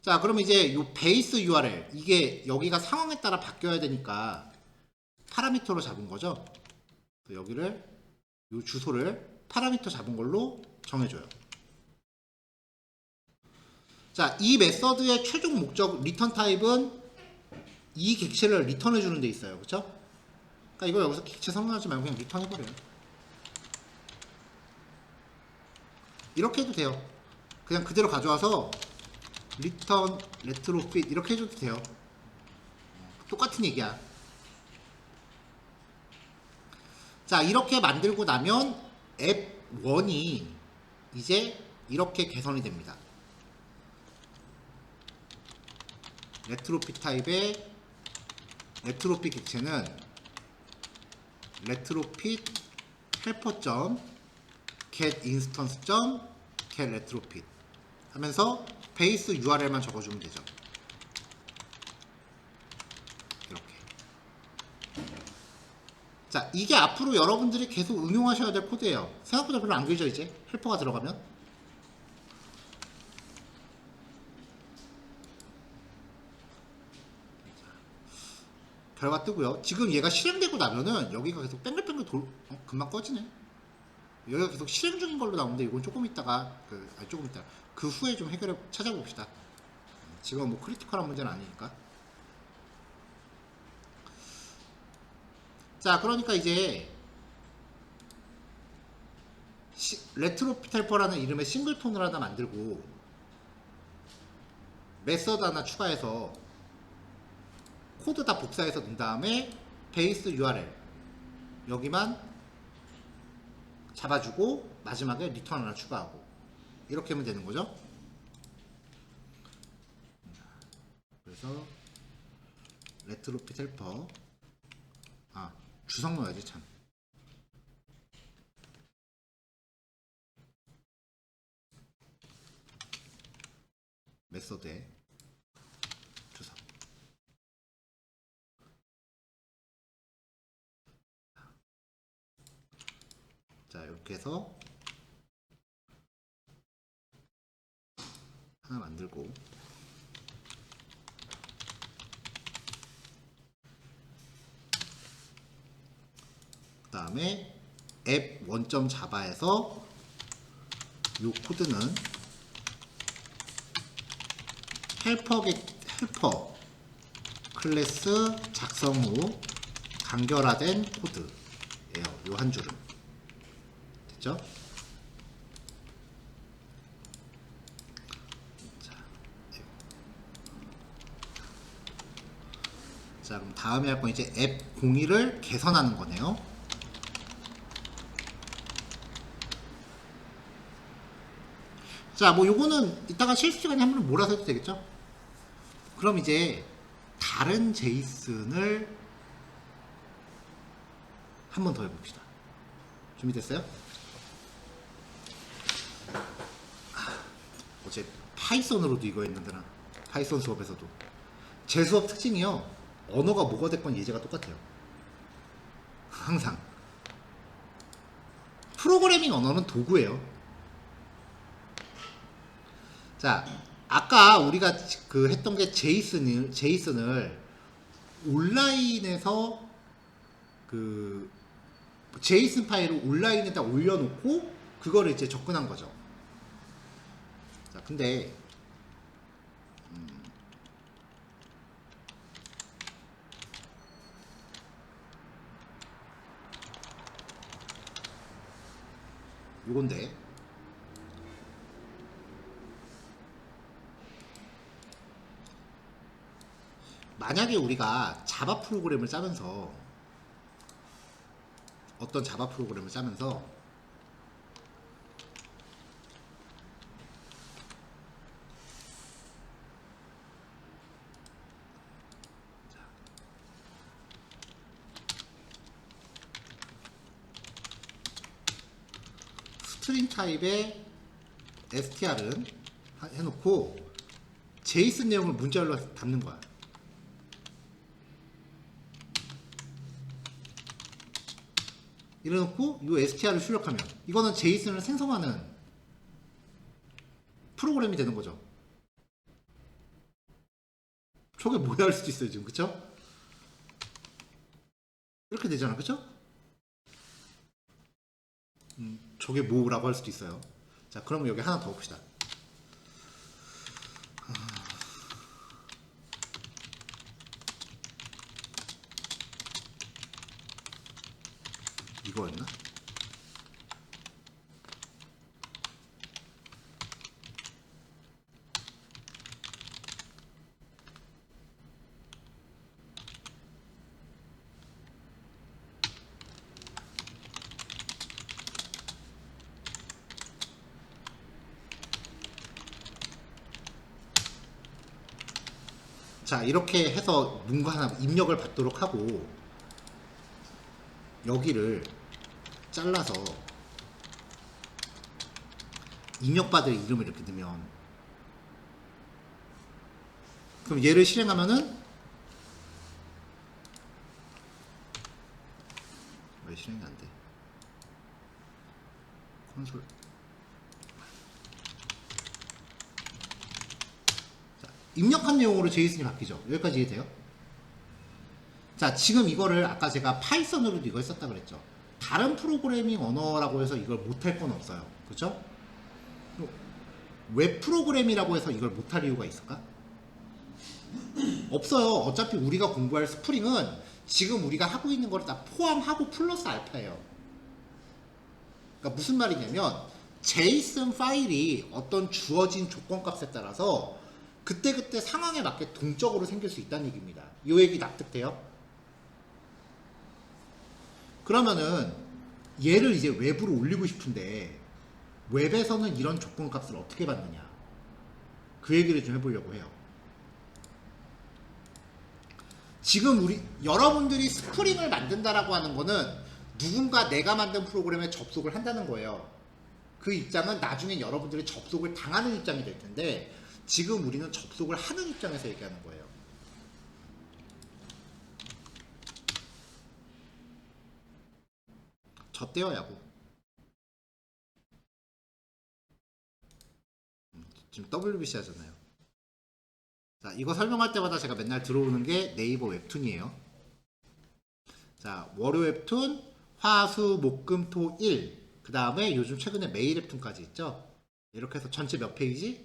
자, 그럼 이제 요 베이스 URL 이게 여기가 상황에 따라 바뀌어야 되니까 파라미터로 잡은 거죠. 여기를 요 주소를 파라미터 잡은 걸로 정해줘요. 자, 이 메서드의 최종 목적 리턴 타입은 이 객체를 리턴해 주는 데 있어요. 그쵸? 그러니까 이거 여기서 객체 성능하지 말고 그냥 리턴 해버려요. 이렇게 해도 돼요. 그냥 그대로 가져와서 리턴 레트로핏 이렇게 해줘도 돼요. 똑같은 얘기야. 자, 이렇게 만들고 나면 앱 1이 이제 이렇게 개선이 됩니다. 레트로핏 타입의 레트로핏 객체는 레트로핏 헬퍼.get instance.get retrofit 하면서 베이스 URL만 적어주면 되죠. 이렇게. 자, 이게 앞으로 여러분들이 계속 응용하셔야 될 코드예요. 생각보다 별로 안 길죠, 이제? 헬퍼가 들어가면. 결과 뜨고요. 지금 얘가 실행되고 나면은 여기가 계속 뱅글뱅글 금방 꺼지네. 여기가 계속 실행 중인 걸로 나오는데 이건 조금 있다가 조금 있다. 그 후에 좀 해결해 찾아봅시다. 지금 뭐 크리티컬한 문제는 아니니까. 자, 그러니까 이제 레트로핏 헬퍼라는 이름의 싱글톤을 하나 만들고 메서드 하나 추가해서 코드 다 복사해서 넣은 다음에 베이스 URL 여기만 잡아주고 마지막에 리턴 하나 추가하고 이렇게 하면 되는 거죠. 그래서 레트로핏 헬퍼 주석 넣어야지 참. 메서드에 주석. 자 이렇게 해서 하나 만들고 그 다음에 앱 원점 자바에서 이 코드는 헬퍼 클래스 작성 후 간결화된 코드예요. 요 한 줄은 됐죠? 자 그럼 다음에 할 건 이제 앱 공유를 개선하는 거네요. 자 뭐 요거는 이따가 실수 시간에 한번 몰아서 해도 되겠죠? 그럼 이제 다른 제이슨을 한 번 더 해봅시다. 준비됐어요? 어제 파이썬으로도 이거 했는데 나 파이썬 수업에서도 제 수업 특징이요 언어가 뭐가 됐건 예제가 똑같아요. 항상 프로그래밍 언어는 도구예요. 자 아까 우리가 그 했던 게 제이슨을 온라인에서 그 제이슨 파일을 온라인에다 올려놓고 그거를 이제 접근한 거죠. 자 근데 요건데 만약에 우리가 자바 프로그램을 짜면서 어떤 자바 프로그램을 짜면서 스트링 타입의 str은 해놓고 제이슨 내용을 문자열로 담는 거야. 이래놓고 이 str을 출력하면 이거는 제이슨을 생성하는 프로그램이 되는 거죠. 저게 뭐야 할 수도 있어요 지금. 그쵸? 이렇게 되잖아. 그쵸? 저게 뭐라고 할 수도 있어요. 자 그러면 여기 하나 더 봅시다. 이거였나? 자 이렇게 해서 문구 하나 입력을 받도록 하고 여기를 잘라서 입력받을 이름을 이렇게 넣으면 그럼 얘를 실행하면은 왜 실행이 안 돼? 콘솔 자, 입력한 내용으로 제이슨이 바뀌죠. 여기까지 이해돼요? 자 지금 이거를 아까 제가 파이썬으로도 이걸 썼다 그랬죠. 다른 프로그래밍 언어라고 해서 이걸 못할 건 없어요. 그렇죠? 웹 프로그램이라고 해서 이걸 못할 이유가 있을까? 없어요. 어차피 우리가 공부할 스프링은 지금 우리가 하고 있는 걸 다 포함하고 플러스 알파예요. 그러니까 무슨 말이냐면 제이슨 파일이 어떤 주어진 조건값에 따라서 그때그때 상황에 맞게 동적으로 생길 수 있다는 얘기입니다. 이 얘기 납득돼요? 그러면은 얘를 이제 웹으로 올리고 싶은데 웹에서는 이런 조건값을 어떻게 받느냐, 그 얘기를 좀 해보려고 해요. 지금 여러분들이 스프링을 만든다라고 하는 거는 누군가 내가 만든 프로그램에 접속을 한다는 거예요. 그 입장은 나중에 여러분들이 접속을 당하는 입장이 될 텐데, 지금 우리는 접속을 하는 입장에서 얘기하는 거예요. 졌대요, 야구. 지금 WBC 하잖아요. 자, 이거 설명할 때마다 제가 맨날 들어오는 게 네이버 웹툰이에요. 자, 월요 웹툰, 화, 수, 목, 금, 토, 일. 그 다음에 요즘 최근에 매일 웹툰까지 있죠. 이렇게 해서 전체 몇 페이지?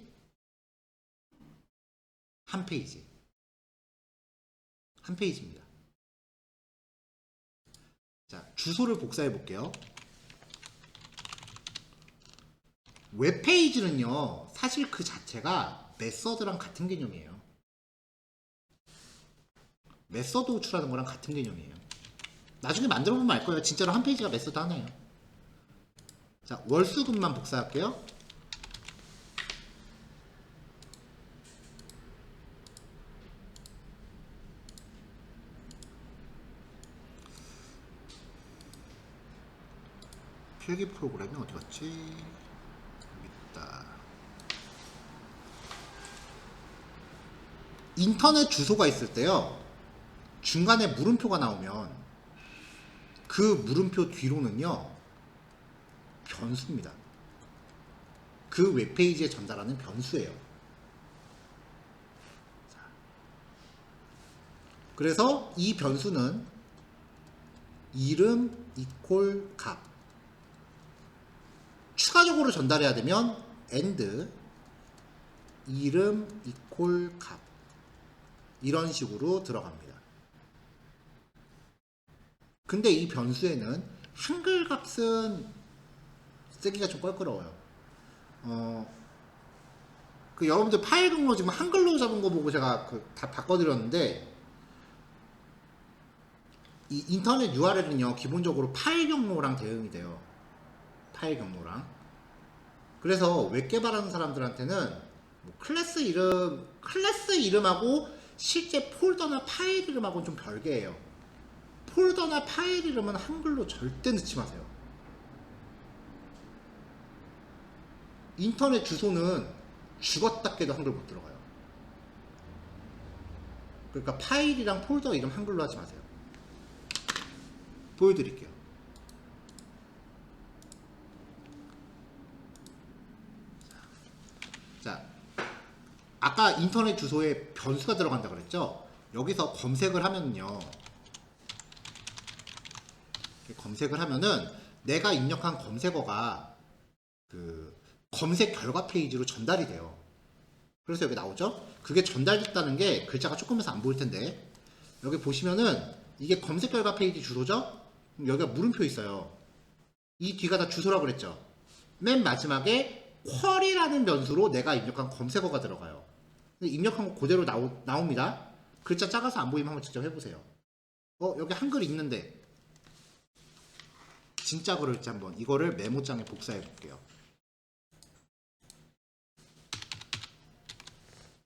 한 페이지. 한 페이지입니다. 자, 주소를 복사해 볼게요. 웹페이지는요, 사실 그 자체가 메서드랑 같은 개념이에요. 메서드 호출하는 거랑 같은 개념이에요. 나중에 만들어 보면 알 거예요. 진짜로 한 페이지가 메서드 하나예요. 자, 월수금만 복사할게요. 필기 프로그램이 어디 갔지? 여기 있다. 인터넷 주소가 있을 때요, 중간에 물음표가 나오면 그 물음표 뒤로는요, 변수입니다. 그 웹페이지에 전달하는 변수예요. 그래서 이 변수는 이름 이퀄 값, 추가적으로 전달해야 되면 and 이름 이퀄 값, 이런 식으로 들어갑니다. 근데 이 변수에는 한글 값은 쓰기가 좀 껄끄러워요. 여러분들 파일 경로 지금 한글로 잡은 거 보고 제가 다 바꿔드렸는데, 이 인터넷 URL은요, 기본적으로 파일 경로랑 대응이 돼요. 파일 경로랑. 그래서 웹 개발하는 사람들한테는 뭐 클래스 이름하고 실제 폴더나 파일 이름하고는 좀 별개예요. 폴더나 파일 이름은 한글로 절대 넣지 마세요. 인터넷 주소는 죽었다 깨도 한글 못 들어가요. 그러니까 파일이랑 폴더 이름 한글로 하지 마세요. 보여드릴게요. 자, 아까 인터넷 주소에 변수가 들어간다 그랬죠? 여기서 검색을 하면요, 검색을 하면은 내가 입력한 검색어가 그 검색 결과 페이지로 전달이 돼요. 그래서 여기 나오죠? 그게 전달됐다는 게 글자가 조금해서 안 보일 텐데, 여기 보시면은 이게 검색 결과 페이지 주소죠? 여기가 물음표 있어요. 이 뒤가 다 주소라고 그랬죠? 맨 마지막에 쿼리라는 변수로 내가 입력한 검색어가 들어가요. 입력한 거 그대로 나옵니다. 글자 작아서 안 보이면 한번 직접 해보세요. 여기 한글 있는데 진짜 그럴지 한번 이거를 메모장에 복사해 볼게요.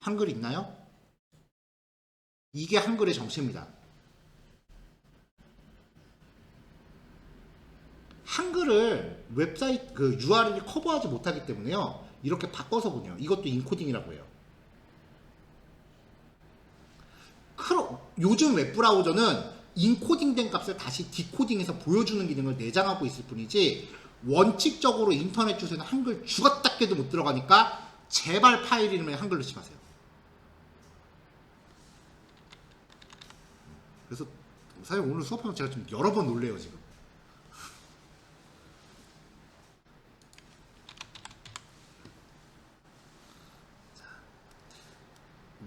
한글 있나요? 이게 한글의 정체입니다. 한글을 웹사이트 그 URL이 커버하지 못하기 때문에요, 이렇게 바꿔서 보네요. 이것도 인코딩이라고 해요. 요즘 웹브라우저는 인코딩된 값을 다시 디코딩해서 보여주는 기능을 내장하고 있을 뿐이지, 원칙적으로 인터넷 주소에는 한글 죽었다 깨도 못 들어가니까 제발 파일 이름에 한글 넣지 마세요. 그래서 사실 오늘 수업하면 제가 좀 여러 번 놀래요 지금.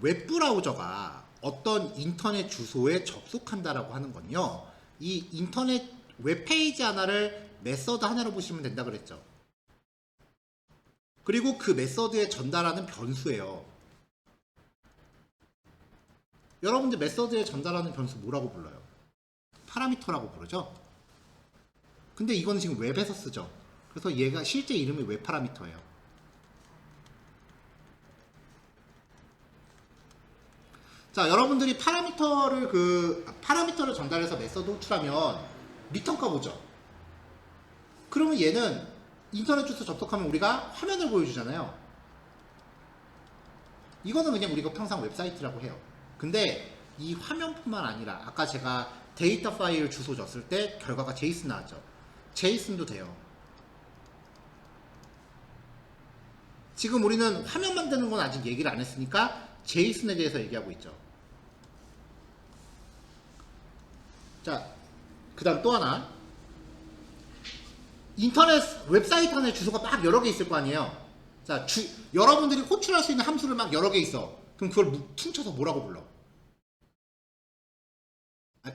웹브라우저가 어떤 인터넷 주소에 접속한다라고 하는 건요, 이 인터넷 웹페이지 하나를 메서드 하나로 보시면 된다 그랬죠. 그리고 그 메서드에 전달하는 변수예요. 여러분들 메서드에 전달하는 변수 뭐라고 불러요? 파라미터라고 부르죠. 근데 이거는 지금 웹에서 쓰죠. 그래서 얘가 실제 이름이 웹 파라미터예요. 자, 여러분들이 파라미터를 전달해서 메서드 호출하면 리턴값 오죠. 그러면 얘는 인터넷 주소 접속하면 우리가 화면을 보여주잖아요. 이거는 그냥 우리가 평상 웹사이트라고 해요. 근데 이 화면뿐만 아니라 아까 제가 데이터 파일 주소 줬을 때 결과가 제이슨 나왔죠. 제이슨도 돼요. 지금 우리는 화면 만드는 건 아직 얘기를 안 했으니까 제이슨에 대해서 얘기하고 있죠. 자, 그 다음 또 하나. 인터넷 웹사이트 안에 주소가 막 여러 개 있을 거 아니에요. 자, 여러분들이 호출할 수 있는 함수를 막 여러 개 있어. 그럼 그걸 퉁쳐서 뭐라고 불러?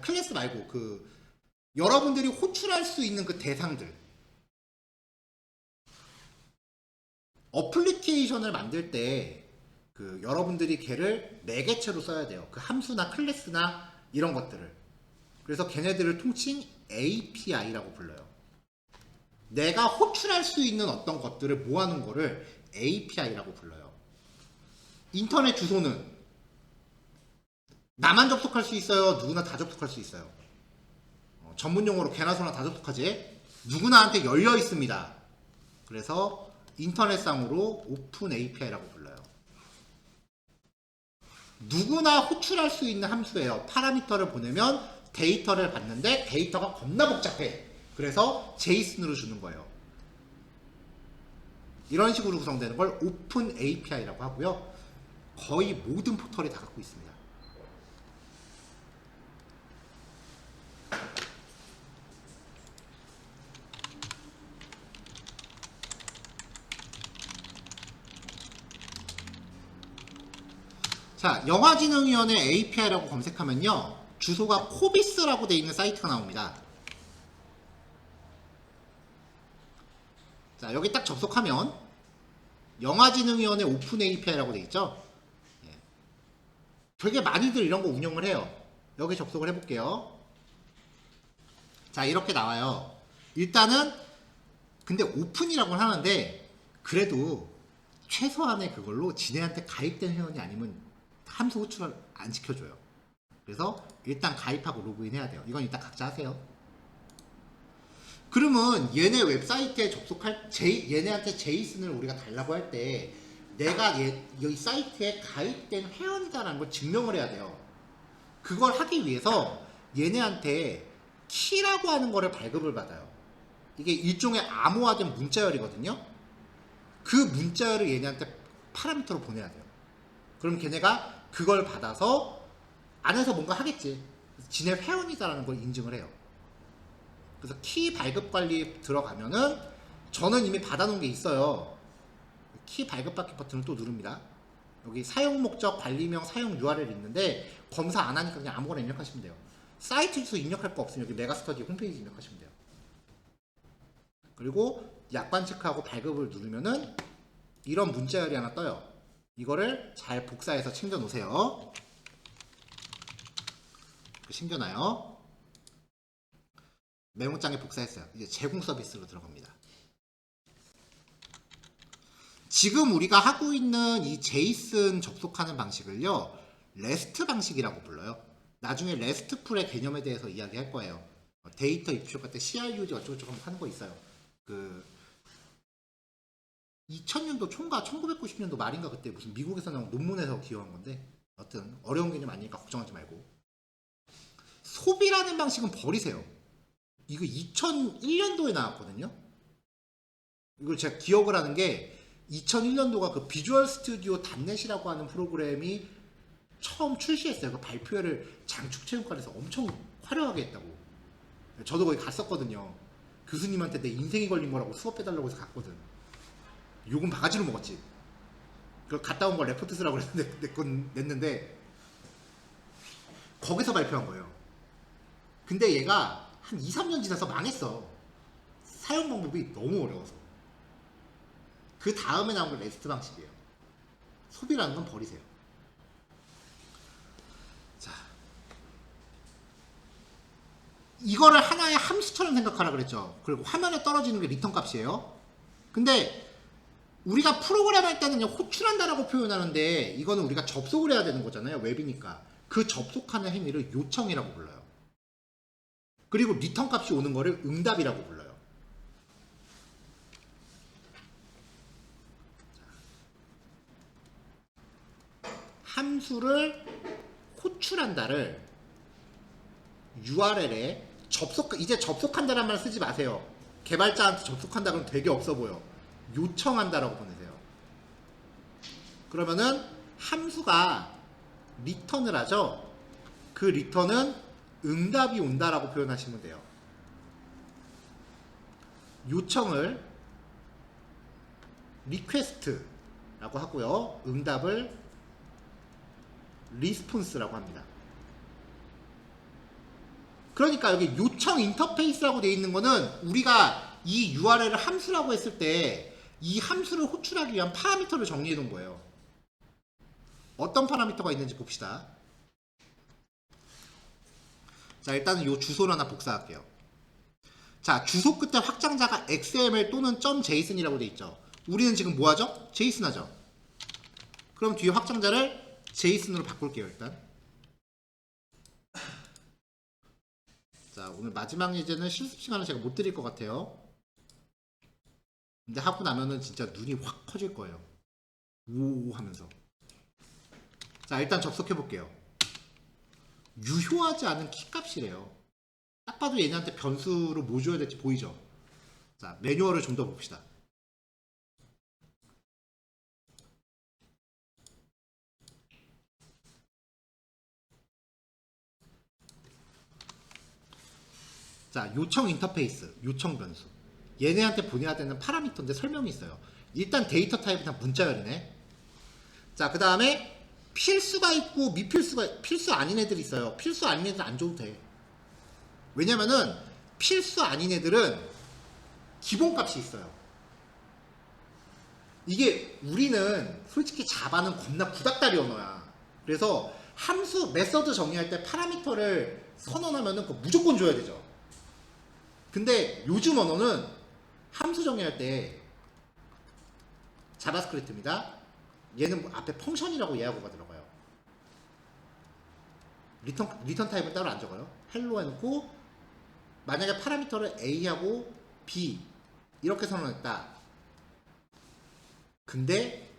클래스 말고 여러분들이 호출할 수 있는 그 대상들. 어플리케이션을 만들 때 여러분들이 걔를 매개체로 써야 돼요. 그 함수나 클래스나 이런 것들을. 그래서 걔네들을 통칭 API라고 불러요. 내가 호출할 수 있는 어떤 것들을 모아놓은 거를 API라고 불러요. 인터넷 주소는 나만 접속할 수 있어요? 누구나 다 접속할 수 있어요? 전문 용어로 개나 소나 다 접속하지? 누구나한테 열려 있습니다. 그래서 인터넷상으로 오픈 API라고 불러요. 누구나 호출할 수 있는 함수예요. 파라미터를 보내면 데이터를 받는데 데이터가 겁나 복잡해. 그래서 제이슨으로 주는 거예요. 이런 식으로 구성되는 걸 오픈 API라고 하고요. 거의 모든 포털이 다 갖고 있습니다. 자, 영화진흥위원회 API라고 검색하면요. 주소가 코비스라고 되어 있는 사이트가 나옵니다. 자, 여기 딱 접속하면 영화진흥위원회 오픈 API라고 되어 있죠. 예. 되게 많이들 이런 거 운영을 해요. 여기 접속을 해볼게요. 자, 이렇게 나와요. 일단은 근데 오픈이라고는 하는데 그래도 최소한의 그걸로 지네한테 가입된 회원이 아니면 함수 호출을 안 시켜줘요. 그래서 일단 가입하고 로그인 해야 돼요. 이건 일단 각자 하세요. 그러면 얘네 웹사이트에 얘네한테 제이슨을 우리가 달라고 할 때 내가 여기 사이트에 가입된 회원이다라는 걸 증명을 해야 돼요. 그걸 하기 위해서 얘네한테 키라고 하는 거를 발급을 받아요. 이게 일종의 암호화된 문자열이거든요. 그 문자열을 얘네한테 파라미터로 보내야 돼요. 그럼 걔네가 그걸 받아서 안에서 뭔가 하겠지. 지네 회원이다라는 걸 인증을 해요. 그래서 키 발급 관리 들어가면은 저는 이미 받아놓은 게 있어요. 키 발급받기 버튼을 또 누릅니다. 여기 사용 목적, 관리명, 사용 URL 있는데 검사 안 하니까 그냥 아무거나 입력하시면 돼요. 사이트 주소 입력할 거 없으면 여기 메가스터디 홈페이지 입력하시면 돼요. 그리고 약관 체크하고 발급을 누르면은 이런 문자열이 하나 떠요. 이거를 잘 복사해서 챙겨 놓으세요. 챙겨놔요. 메모장에 복사했어요. 이제 제공 서비스로 들어갑니다. 지금 우리가 하고 있는 이 제이슨 접속하는 방식을요, 레스트 방식이라고 불러요. 나중에 레스트풀의 개념에 대해서 이야기할 거예요. 데이터 입출할 때 CRUG 어쩌고저쩌고 하는 거 있어요. 2000년도 총과 1990년도 말인가 그때 무슨 미국에서 나온 논문에서 기여한 건데, 여튼 어려운 개념 아니니까 걱정하지 말고. 소비라는 방식은 버리세요. 이거 2001년도에 나왔거든요. 이걸 제가 기억을 하는 게 2001년도가 그 비주얼 스튜디오 단넷이라고 하는 프로그램이 처음 출시했어요. 그 발표회를 장축체육관에서 엄청 화려하게 했다고. 저도 거기 갔었거든요. 교수님한테 내 인생이 걸린 거라고 수업해달라고 해서 갔거든. 욕은 바가지로 먹었지. 그걸 갔다 온 거 레포트 쓰라고 했는데 내 건 냈는데 거기서 발표한 거예요. 근데 얘가 한 2, 3년 지나서 망했어. 사용 방법이 너무 어려워서. 그 다음에 나온 게 레스트 방식이에요. 소비라는 건 버리세요. 이거를 하나의 함수처럼 생각하라 그랬죠. 그리고 화면에 떨어지는 게 리턴 값이에요. 근데 우리가 프로그램 할 때는 그냥 호출한다라고 표현하는데 이거는 우리가 접속을 해야 되는 거잖아요. 웹이니까. 그 접속하는 행위를 요청이라고 불러요. 그리고 리턴 값이 오는 거를 응답이라고 불러요. 함수를 호출한다를 URL에 이제 접속한다는 말 쓰지 마세요. 개발자한테 접속한다 그러면 되게 없어 보여. 요청한다라고 보내세요. 그러면은 함수가 리턴을 하죠. 그 리턴은 응답이 온다라고 표현하시면 돼요. 요청을 리퀘스트라고 하고요. 응답을 리스폰스라고 합니다. 그러니까 여기 요청 인터페이스라고 되어 있는 거는 우리가 이 URL을 함수라고 했을 때 이 함수를 호출하기 위한 파라미터를 정리해 놓은 거예요. 어떤 파라미터가 있는지 봅시다. 자, 일단은 이 주소를 하나 복사할게요. 자, 주소 끝에 확장자가 XML 또는 .json이라고 되어 있죠. 우리는 지금 뭐 하죠? JSON 하죠. 그럼 뒤에 확장자를 JSON으로 바꿀게요, 일단. 자, 오늘 마지막 예제는 실습 시간을 제가 못 드릴 것 같아요. 근데 하고 나면은 진짜 눈이 확 커질 거예요. 우 하면서. 자, 일단 접속해 볼게요. 유효하지 않은 키값이래요. 딱 봐도 얘네한테 변수로 뭐 줘야 될지 보이죠? 자, 매뉴얼을 좀 더 봅시다. 자, 요청 인터페이스, 요청 변수. 얘네한테 보내야 되는 파라미터인데 설명이 있어요. 일단 데이터 타입은 다 문자열이네. 자, 그 다음에 필수가 있고 필수 아닌 애들이 있어요. 필수 아닌 애들 안 줘도 돼. 왜냐면은 필수 아닌 애들은 기본값이 있어요. 이게 우리는 솔직히 자바는 겁나 구닥다리 언어야. 그래서 함수 메서드 정의할 때 파라미터를 선언하면은 그거 무조건 줘야 되죠. 근데 요즘 언어는 함수 정의할 때 자바스크립트입니다. 얘는 뭐 앞에 펑션이라고 예하고가 들어가요. 리턴 타입은 따로 안 적어요. 헬로 해놓고 만약에 파라미터를 A하고 B 이렇게 선언했다. 근데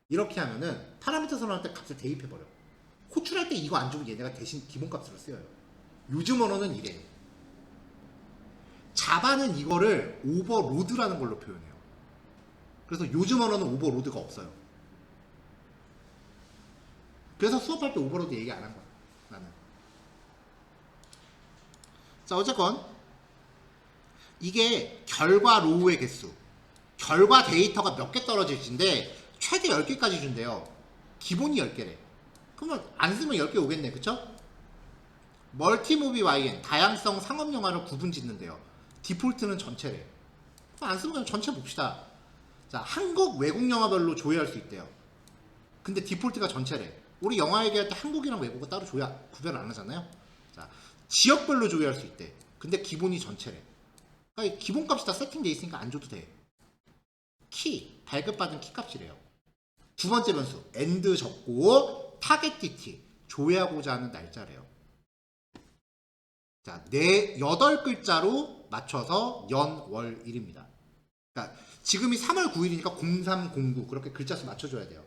이렇게 하면은 파라미터 선언할 때 값을 대입해버려. 호출할 때 이거 안 주고 얘네가 대신 기본값으로 쓰여요. 요즘 언어는 이래. 자바는 이거를 오버로드라는 걸로 표현해요. 그래서 요즘 언어는 오버로드가 없어요. 그래서 수업할 때 오버로드 얘기 안 한 거야, 나는. 자, 어쨌건 이게 결과 로우의 개수, 결과 데이터가 몇 개 떨어질지인데 최대 10개까지 준대요. 기본이 10개래. 그러면 안 쓰면 10개 오겠네, 그쵸? 멀티무비 YN, 다양성 상업영화를 구분 짓는데요. 디폴트는 전체래. 안 쓰면 그냥 전체 봅시다. 자, 한국, 외국 영화별로 조회할 수 있대요. 근데 디폴트가 전체래. 우리 영화 얘기할 때 한국이랑 외국어 따로 구별 안 하잖아요. 자, 지역별로 조회할 수 있대. 근데 기본이 전체래. 그러니까 기본값이 다 세팅돼 있으니까 안 줘도 돼. 키, 발급받은 키값이래요. 두 번째 변수, 엔드 적고 타겟 DT, 조회하고자 하는 날짜래요. 자, 8글자로 맞춰서 연, 월, 일입니다. 그러니까 지금이 3월 9일이니까 0309 그렇게 글자 수 맞춰줘야 돼요.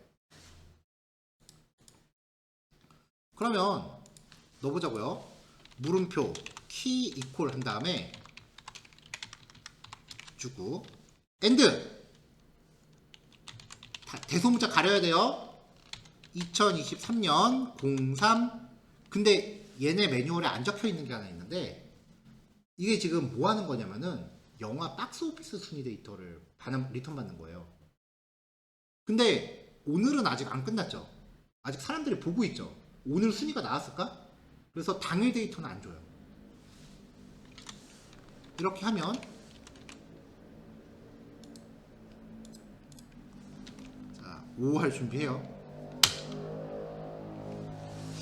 그러면 넣어보자고요. 물음표 키 이퀄 한 다음에 주고 엔드 대소문자 가려야 돼요. 2023년 03 근데 얘네 매뉴얼에 안 적혀 있는 게 하나 있는데 이게 지금 뭐 하는 거냐면은 영화 박스 오피스 순위 데이터를 리턴 받는 거예요. 근데 오늘은 아직 안 끝났죠. 아직 사람들이 보고 있죠. 오늘 순위가 나왔을까? 그래서 당일 데이터는 안 줘요. 이렇게 하면 자, 5할 준비해요.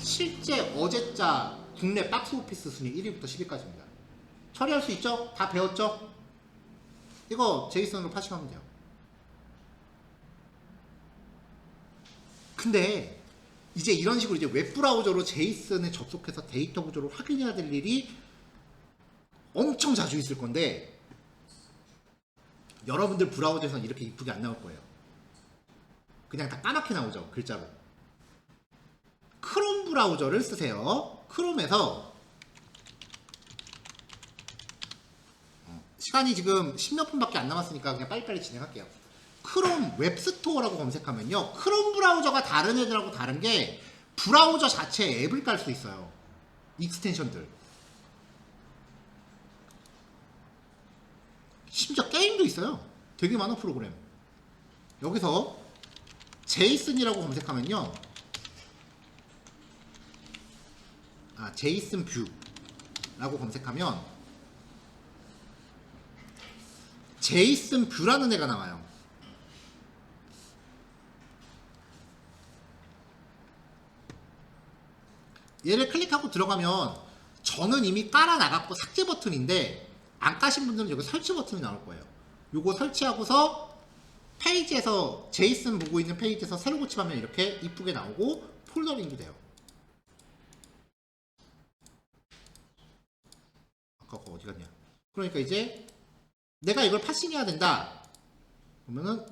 실제 어제자 국내 박스 오피스 순위 1위부터 10위까지입니다. 처리할 수 있죠? 다 배웠죠? 이거 제이슨으로 파싱하면 돼요. 근데 이제 이런 식으로 이제 웹브라우저로 제이슨에 접속해서 데이터 구조를 확인해야 될 일이 엄청 자주 있을 건데 여러분들 브라우저에서는 이렇게 이쁘게 안 나올 거예요. 그냥 다 까맣게 나오죠, 글자로. 크롬 브라우저를 쓰세요. 크롬에서 시간이 지금 10몇 분밖에 안 남았으니까 그냥 빨리빨리 진행할게요. 크롬 웹스토어라고 검색하면요, 크롬 브라우저가 다른 애들하고 다른 게 브라우저 자체에 앱을 깔 수 있어요. 익스텐션들. 심지어 게임도 있어요. 되게 많은 프로그램. 여기서 제이슨이라고 검색하면요, 제이슨 뷰라고 검색하면 제이슨 뷰라는 애가 나와요. 얘를 클릭하고 들어가면 저는 이미 깔아 나갔고 삭제 버튼인데 안 까신 분들은 여기 설치 버튼이 나올 거예요. 요거 설치하고서 페이지에서 제이슨 보고 있는 페이지에서 새로 고침하면 이렇게 이쁘게 나오고 폴더링도 돼요. 아까 그거 어디 갔냐? 그러니까 이제 내가 이걸 파싱해야 된다 그러면은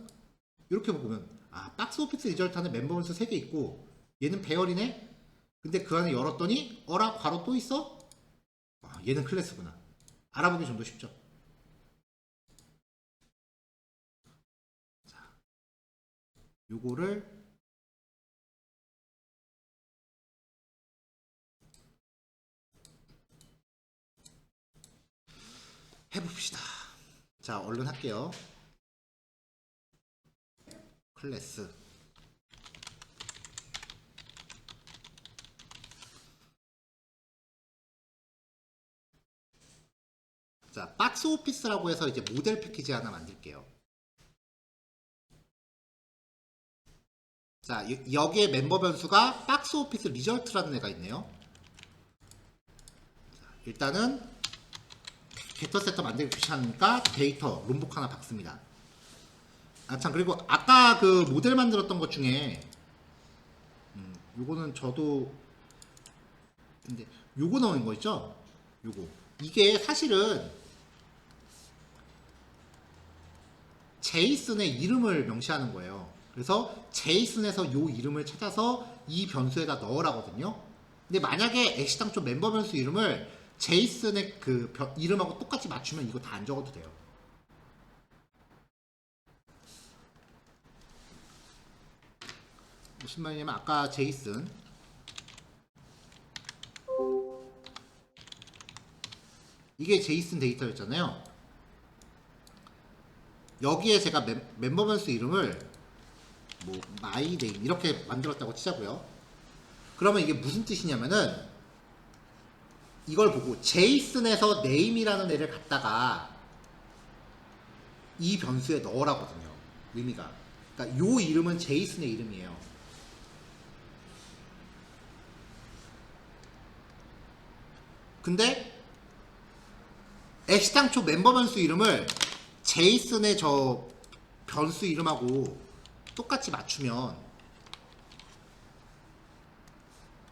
이렇게 보면 박스 오피스 리절트는 멤버번스 3개 있고 얘는 배열이네? 근데 그 안에 열었더니 어라? 괄호 또 있어? 얘는 클래스구나. 알아보기 좀 더 쉽죠? 자, 요거를 해봅시다. 자, 얼른 할게요. 클래스. 자, 박스 오피스라고 해서 이제 모델 패키지 하나 만들게요. 자, 여기에 멤버 변수가 박스 오피스 리절트라는 애가 있네요. 자, 일단은 벡터 세터 만들기 귀찮으니까 데이터 롬복 하나 박습니다. 참, 그리고 아까 그 모델 만들었던 것 중에 요거는 저도 근데 요거 넣은 거 있죠? 요거 이게 사실은 제이슨의 이름을 명시하는 거예요. 그래서 제이슨에서 요 이름을 찾아서 이 변수에다 넣으라거든요. 근데 만약에 애시당초 멤버 변수 이름을 제이슨의 그 이름하고 똑같이 맞추면 이거 다 안 적어도 돼요. 무슨 말이냐면 아까 제이슨 이게 제이슨 데이터였잖아요. 여기에 제가 멤버 변수 이름을 뭐 my name 이렇게 만들었다고 치자고요. 그러면 이게 무슨 뜻이냐면은 이걸 보고 제이슨에서 name이라는 애를 갖다가 이 변수에 넣으라거든요. 의미가. 그러니까 요 이름은 제이슨의 이름이에요. 근데 애시당초 멤버 변수 이름을 제이슨의 저 변수 이름하고 똑같이 맞추면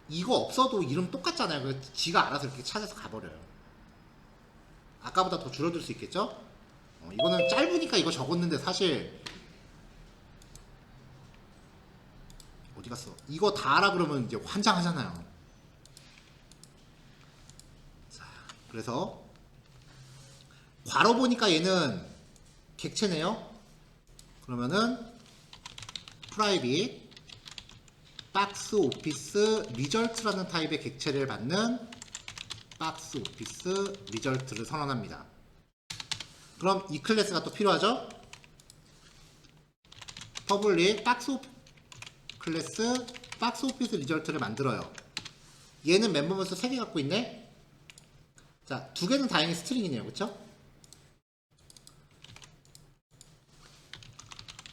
이거 없어도 이름 똑같잖아요. 그래서 지가 알아서 이렇게 찾아서 가버려요. 아까보다 더 줄어들 수 있겠죠? 이거는 짧으니까 이거 적었는데 사실 어디 갔어? 이거 다 알아 그러면 이제 환장하잖아요. 자, 그래서 괄호 보니까 얘는 객체네요. 그러면은 프라이빗 박스 오피스 리절트라는 타입의 객체를 받는 박스 오피스 리절트를 선언합니다. 그럼 이 클래스가 또 필요하죠? 퍼블릭 박스 클래스 박스 오피스 리절트를 만들어요. 얘는 멤버 변수 3개 갖고 있네. 자, 2개는 다행히 스트링이네요. 그쵸?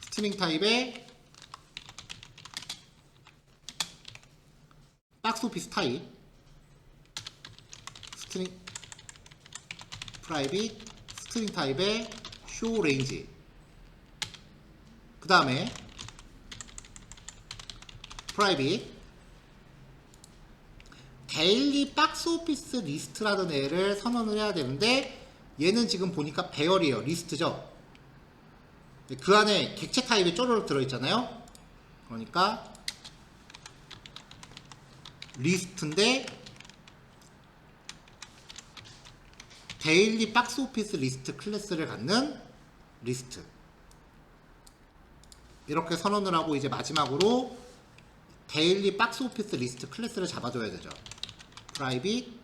스트링 타입의 박스 오피스 타입, 스트링 프라이빗, 스트링 타입의 쇼 레인지. 그 다음에 프라이빗 데일리 박스 오피스 리스트라는 애를 선언을 해야 되는데, 얘는 지금 보니까 배열이에요. 리스트죠. 그 안에 객체 타입이 쪼르륵 들어있잖아요. 그러니까 리스트인데 데일리 박스 오피스 리스트 클래스를 갖는 리스트, 이렇게 선언을 하고, 이제 마지막으로 데일리 박스 오피스 리스트 클래스를 잡아줘야 되죠. 프라이빗이래.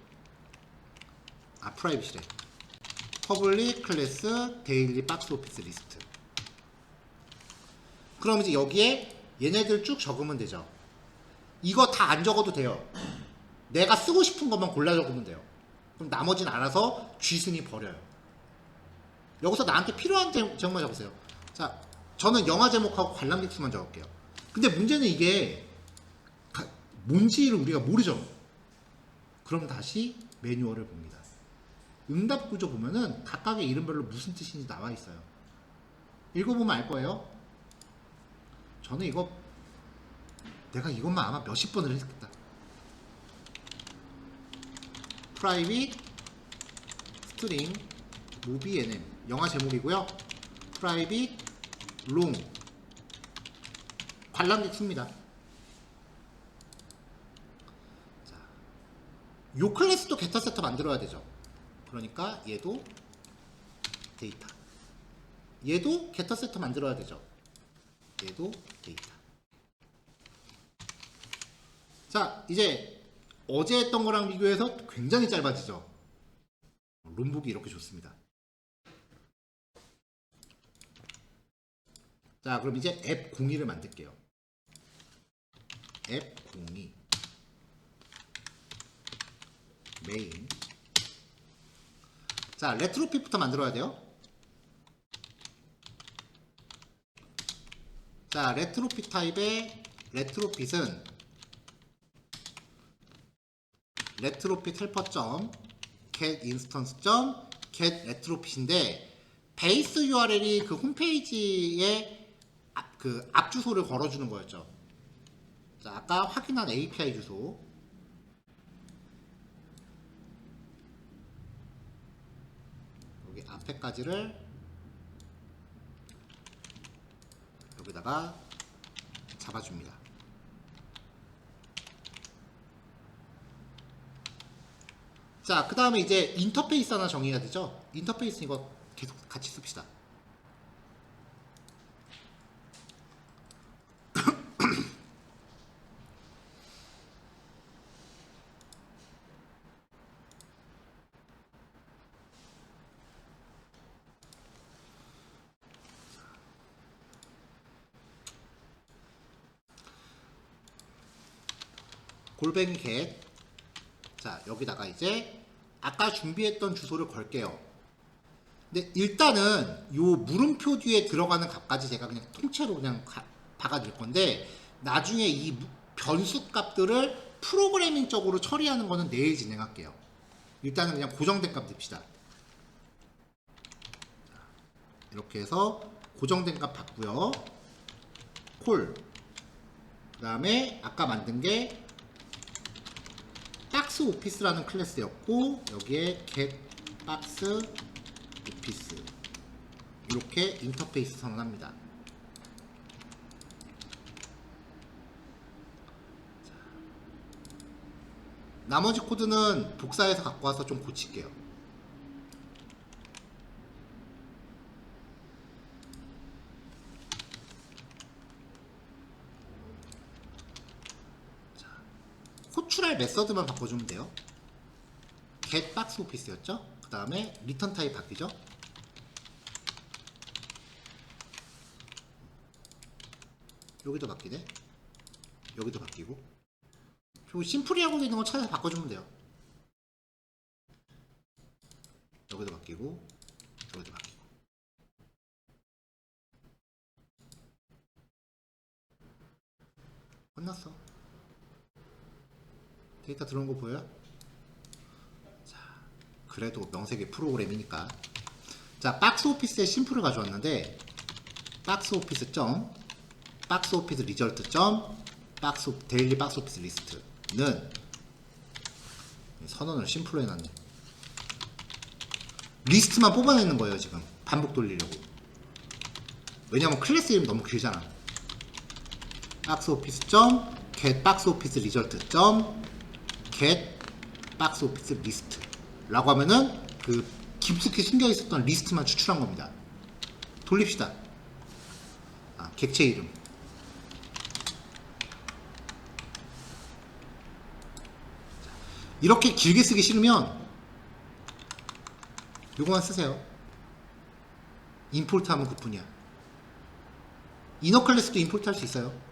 퍼블릭 클래스 데일리 박스 오피스 리스트. 그럼 이제 여기에 얘네들 쭉 적으면 되죠. 이거 다 안 적어도 돼요. 내가 쓰고 싶은 것만 골라 적으면 돼요. 그럼 나머지는 알아서 쥐순이 버려요. 여기서 나한테 필요한 제목만 적으세요. 자, 저는 영화 제목하고 관람객 수만 적을게요. 근데 문제는 이게 뭔지를 우리가 모르죠. 그럼 다시 매뉴얼을 봅니다. 응답 구조 보면은 각각의 이름별로 무슨 뜻인지 나와 있어요. 읽어보면 알 거예요. 저는 내가 이것만 아마 몇십 번을 했겠다. 프라이빗 스트링 무비 NM 영화 제목이고요. 프라이빗 롱 관람객 수입니다. 자, 요 클래스도 게터 세터 만들어야 되죠. 그러니까 얘도 데이터, 얘도 게터 세터 만들어야 되죠. 얘도 데이터. 자, 이제 어제 했던 거랑 비교해서 굉장히 짧아지죠. 롬북이 이렇게 좋습니다. 자, 그럼 이제 앱 02를 만들게요. 앱 02 메인. 자, 레트로핏부터 만들어야 돼요. 자, 레트로핏 타입의 레트로핏은 레트로핏 헬퍼.get instance.get retrofit인데, 베이스 URL이 그 홈페이지에 그 앞 주소를 걸어주는 거였죠. 자, 아까 확인한 API 주소. 여기 앞에까지를 여기다가 잡아줍니다. 자, 그 다음에 이제 인터페이스 하나 정의해야 되죠. 인터페이스 이거 계속 같이 씁시다. 골뱅이 get. 자, 여기다가 이제 아까 준비했던 주소를 걸게요. 근데 일단은 요 물음표 뒤에 들어가는 값까지 제가 그냥 통째로 그냥 박아둘 건데, 나중에 이 변수 값들을 프로그래밍적으로 처리하는 거는 내일 진행할게요. 일단은 그냥 고정된 값 냅시다. 이렇게 해서 고정된 값 받고요. 콜. 그 다음에 아까 만든 게 박스 오피스라는 클래스였고, 여기에 get 박스 오피스, 이렇게 인터페이스 선언합니다. 나머지 코드는 복사해서 갖고 와서 좀 고칠게요. 자, 호출할 메서드만 바꿔주면 돼요. get 박스 오피스였죠? 그 다음에 리턴 타입 바뀌죠? 여기도 바뀌네. 여기도 바뀌고. 그리고 심플이 하고 있는 거 찾아서 바꿔주면 돼요. 여기도 바뀌고, 여기도 바뀌고. 끝났어. 데이터 들어온 거 보여요? 자, 그래도 명색의 프로그램이니까. 자, 박스 오피스의 심플을 가져왔는데 박스 오피스 점 박스 오피스 리절트 점 데일리 박스 오피스 리스트는 선언을 심플로 해놨네. 리스트만 뽑아내는 거예요 지금. 반복 돌리려고. 왜냐면 클래스 이름이 너무 길잖아. 박스 오피스 점 get 박스 오피스 리절트 점 get 박스 오피스 리스트 라고 하면은 그 깊숙이 숨겨 있었던 리스트만 추출한 겁니다. 돌립시다. 객체 이름. 이렇게 길게 쓰기 싫으면 요거만 쓰세요. 임포트 하면 그뿐이야. 이너 클래스도 임포트 할 수 있어요.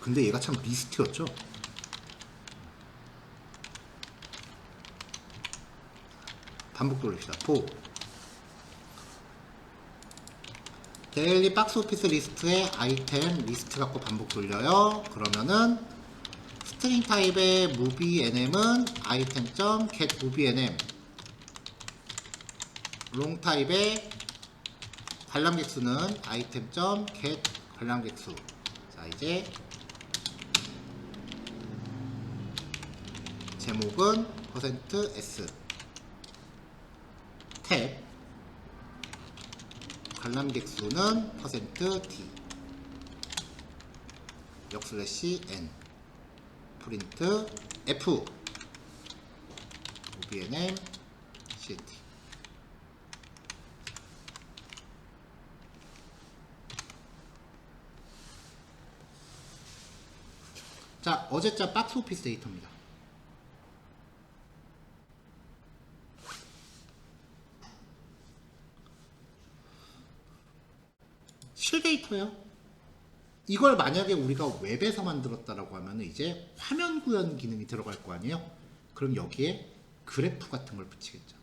근데 얘가 참 리스트였죠. 반복 돌립시다. for 데일리 박스 오피스 리스트의 아이템 리스트 갖고 반복 돌려요. 그러면은 스트링 타입의 movie nm은 아이템.get movie nm, 롱 타입의 관람객수는 아이템.get 관람객수. 자, 이제 제목은 %s 탭 관람객 수는 %t 역/n 프린트 f obnm ct. 자, 어제자 박스 오피스 데이터입니다. 실데이터요. 이걸 만약에 우리가 웹에서 만들었다라고 하면 이제 화면 구현 기능이 들어갈 거 아니에요? 그럼 여기에 그래프 같은 걸 붙이겠죠.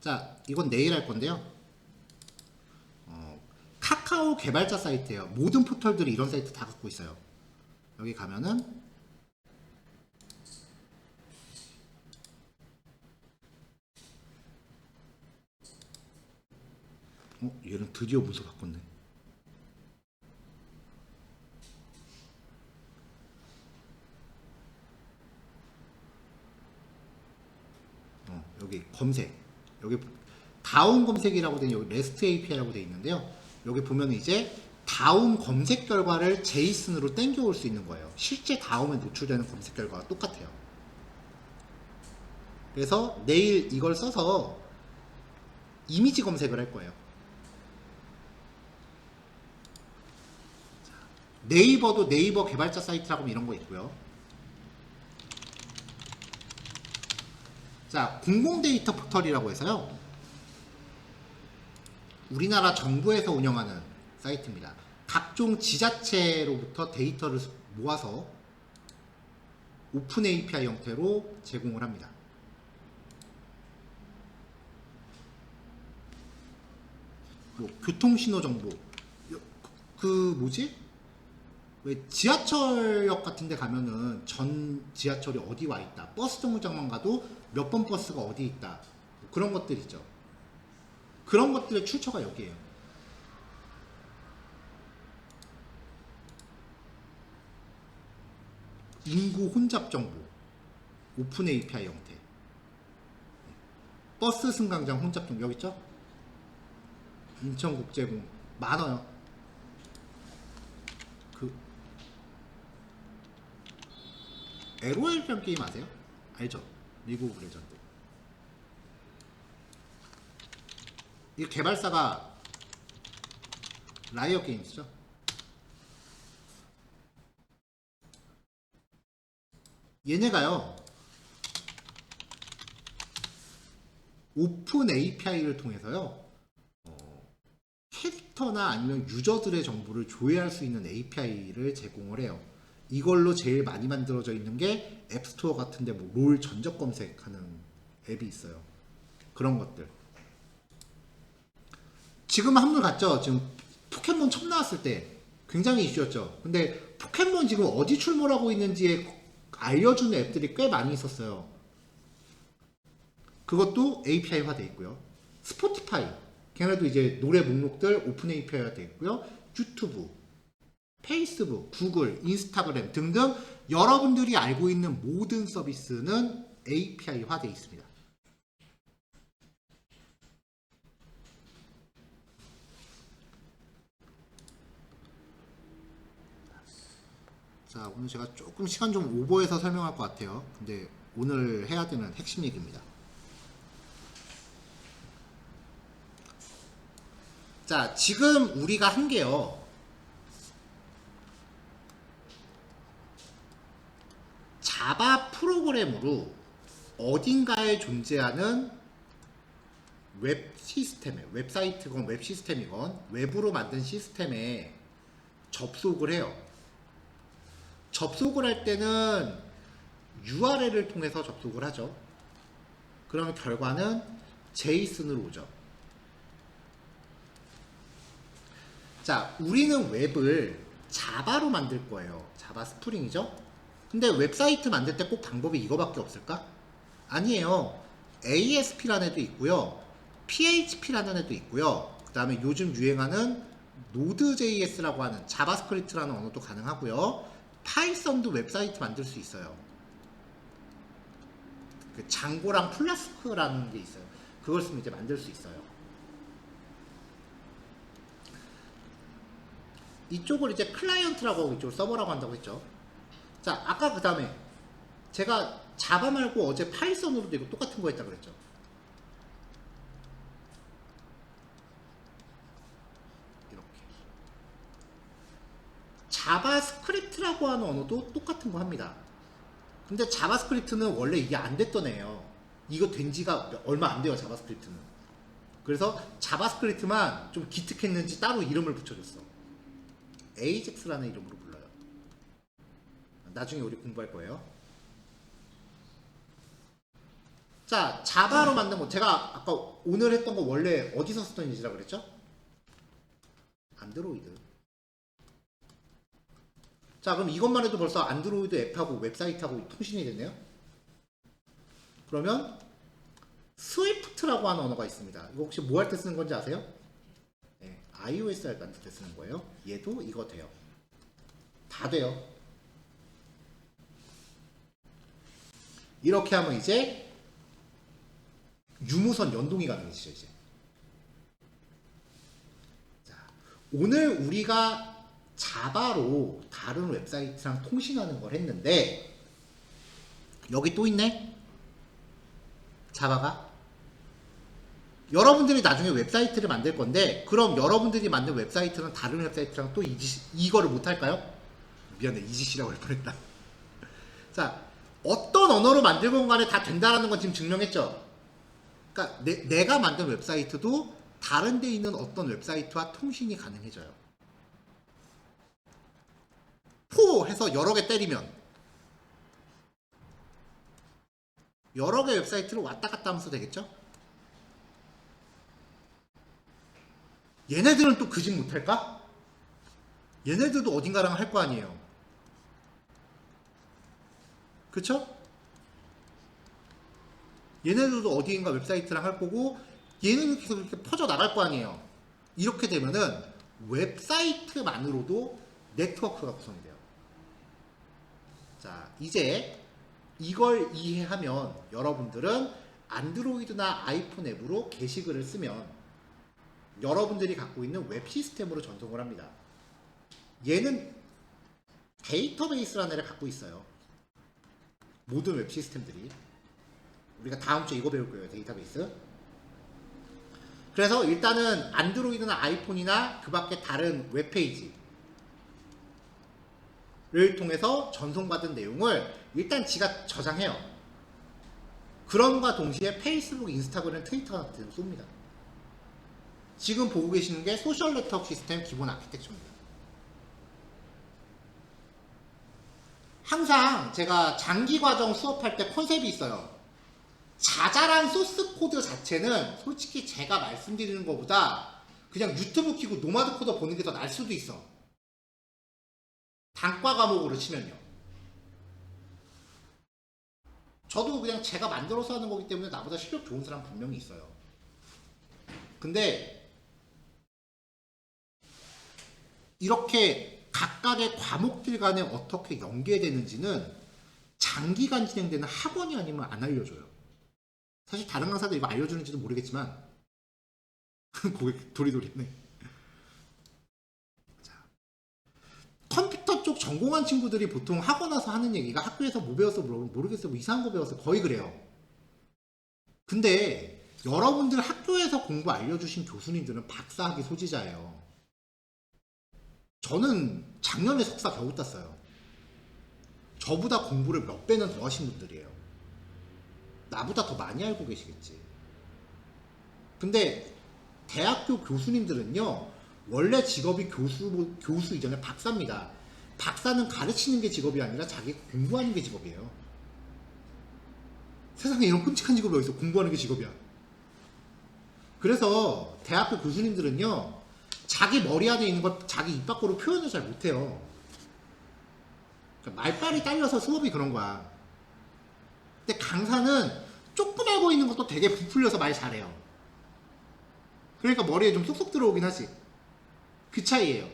자, 이건 내일 할 건데요. 카카오 개발자 사이트예요. 모든 포털들이 이런 사이트 다 갖고 있어요. 여기 가면은 얘는 드디어 문서 바꿨네. 여기 검색, 여기 다운 검색이라고 된 여기 REST API라고 되어 있는데요. 여기 보면 이제 다운 검색 결과를 제이슨으로 땡겨올 수 있는 거예요. 실제 다음에 노출되는 검색 결과가 똑같아요. 그래서 내일 이걸 써서 이미지 검색을 할 거예요. 네이버도 네이버 개발자 사이트라고 이런 거 있고요. 자, 공공 데이터 포털이라고 해서요. 우리나라 정부에서 운영하는 사이트입니다. 각종 지자체로부터 데이터를 모아서 오픈 API 형태로 제공을 합니다. 뭐 교통신호 정보, 그 뭐지? 왜 지하철역 같은 데 가면은 전 지하철이 어디 와 있다, 버스 정류장만 가도 몇 번 버스가 어디 있다, 뭐 그런 것들 있죠. 그런 것들의 출처가 여기에요. 인구 혼잡 정보, 오픈 API 형태. 버스 승강장 혼잡 정보 여기 있죠? 인천국제공 많아요. 그 LOL이라는 게임 아세요? 알죠? 리그 오브 레전드. 이 개발사가 라이어 게임즈죠. 얘네가요, 오픈 API를 통해서요, 캐릭터나 아니면 유저들의 정보를 조회할 수 있는 API를 제공을 해요. 이걸로 제일 많이 만들어져 있는 게 앱스토어 같은데 뭐 롤 전적 검색하는 앱이 있어요. 그런 것들. 지금 한물 갔죠? 지금 포켓몬 처음 나왔을 때 굉장히 이슈였죠. 근데 포켓몬 지금 어디 출몰하고 있는지에 알려주는 앱들이 꽤 많이 있었어요. 그것도 API화 돼 있고요. 스포티파이, 걔네도 이제 노래 목록들 오픈 API화 돼 있고요. 유튜브, 페이스북, 구글, 인스타그램 등등 여러분들이 알고 있는 모든 서비스는 API화 돼 있습니다. 자, 오늘 제가 조금 시간 좀 오버해서 설명할 것 같아요. 근데 오늘 해야 되는 핵심 얘기입니다. 자, 지금 우리가 한 게요. 자바 프로그램으로 어딘가에 존재하는 웹 시스템에, 웹사이트건 웹 시스템이건 외부로 만든 시스템에 접속을 해요. 접속을 할 때는 URL을 통해서 접속을 하죠. 그러면 결과는 JSON으로 오죠. 자, 우리는 웹을 자바로 만들 거예요. 자바 스프링이죠. 근데 웹사이트 만들 때 꼭 방법이 이거밖에 없을까? 아니에요. ASP라는 애도 있고요. PHP라는 애도 있고요. 그 다음에 요즘 유행하는 Node.js라고 하는 자바스크립트라는 언어도 가능하고요. 파이썬도 웹사이트 만들 수 있어요. 그 장고랑 플라스크라는 게 있어요. 그걸 쓰면 이제 만들 수 있어요. 이쪽을 이제 클라이언트라고 하고 이쪽을 서버라고 한다고 했죠. 자, 아까 그 다음에 제가 자바 말고 어제 파이썬으로도 이거 똑같은 거 했다고 그랬죠. 이렇게 자바스크립트라고 하는 언어도 똑같은 거 합니다. 근데 자바스크립트는 원래 이게 안 됐던 애예요. 이거 된 지가 얼마 안 돼요, 자바스크립트는. 그래서 자바스크립트만 좀 기특했는지 따로 이름을 붙여줬어. AJAX라는 이름으로 불러요. 나중에 우리 공부할 거예요. 자, 자바로 만든 거 제가 아까 오늘 했던 거 원래 어디서 쓰던 예지라고 그랬죠? 안드로이드. 자, 그럼 이것만 해도 벌써 안드로이드 앱하고 웹사이트하고 통신이 됐네요. 그러면 스위프트라고 하는 언어가 있습니다. 이거 혹시 뭐 할 때 쓰는 건지 아세요? 네, iOS 할 때 쓰는 거예요. 얘도 이거 돼요. 다 돼요. 이렇게 하면 이제 유무선 연동이 가능해지죠, 이제. 자, 오늘 우리가 자바로 다른 웹사이트랑 통신하는 걸 했는데, 여기 또 있네? 자바가? 여러분들이 나중에 웹사이트를 만들 건데, 그럼 여러분들이 만든 웹사이트는 다른 웹사이트랑 또 이거를 못할까요? 미안해, 이짓이라고 할 뻔했다. 자, 어떤 언어로 만들건 간에 다 된다라는 건 지금 증명했죠? 그러니까 내가 만든 웹사이트도 다른 데 있는 어떤 웹사이트와 통신이 가능해져요. 포 해서 여러 개 때리면 여러 개 웹사이트를 왔다 갔다 하면서 되겠죠? 얘네들은 또 그 짓 못할까? 얘네들도 어딘가랑 할 거 아니에요. 그쵸? 얘네들도 어디인가 웹사이트랑 할 거고 얘네는 계속 이렇게 퍼져 나갈 거 아니에요. 이렇게 되면은 웹사이트만으로도 네트워크가 구성이 돼요. 자, 이제 이걸 이해하면 여러분들은 안드로이드나 아이폰 앱으로 게시글을 쓰면 여러분들이 갖고 있는 웹 시스템으로 전송을 합니다. 얘는 데이터베이스라는 애를 갖고 있어요. 모든 웹 시스템들이. 우리가 다음 주에 이거 배울 거예요, 데이터베이스. 그래서 일단은 안드로이드나 아이폰이나 그 밖에 다른 웹페이지를 통해서 전송받은 내용을 일단 지가 저장해요. 그럼과 동시에 페이스북, 인스타그램, 트위터 같은 데 쏩니다. 지금 보고 계시는 게 소셜 네트워크 시스템 기본 아키텍처입니다. 항상 제가 장기 과정 수업할 때 컨셉이 있어요. 자잘한 소스 코드 자체는 솔직히 제가 말씀드리는 것보다 그냥 유튜브 키고 노마드 코더 보는 게 더 나을 수도 있어. 단과 과목으로 치면요. 저도 그냥 제가 만들어서 하는 거기 때문에 나보다 실력 좋은 사람 분명히 있어요. 근데 이렇게 각각의 과목들 간에 어떻게 연계되는지는 장기간 진행되는 학원이 아니면 안 알려줘요. 사실 다른 강사들 이거 알려주는지도 모르겠지만 고개 도리도리네. 자, 컴퓨터 쪽 전공한 친구들이 보통 학원 와서 하는 얘기가 학교에서 뭐 배웠어 모르겠어요. 뭐 이상한 거 배웠어 거의 그래요. 근데 여러분들 학교에서 공부 알려주신 교수님들은 박사학위 소지자예요. 저는 작년에 석사 겨우 땄어요. 저보다 공부를 몇 배는 더 하신 분들이에요. 나보다 더 많이 알고 계시겠지. 근데 대학교 교수님들은요, 원래 직업이 교수 이전에 박사입니다. 박사는 가르치는 게 직업이 아니라 자기 공부하는 게 직업이에요. 세상에 이런 끔찍한 직업이 어딨어. 공부하는 게 직업이야. 그래서 대학교 교수님들은요, 자기 머리 안에 있는 걸 자기 입 밖으로 표현을 잘 못해요. 그러니까 말빨이 딸려서 수업이 그런 거야. 근데 강사는 조금 알고 있는 것도 되게 부풀려서 말 잘해요. 그러니까 머리에 좀 쏙쏙 들어오긴 하지. 그 차이예요.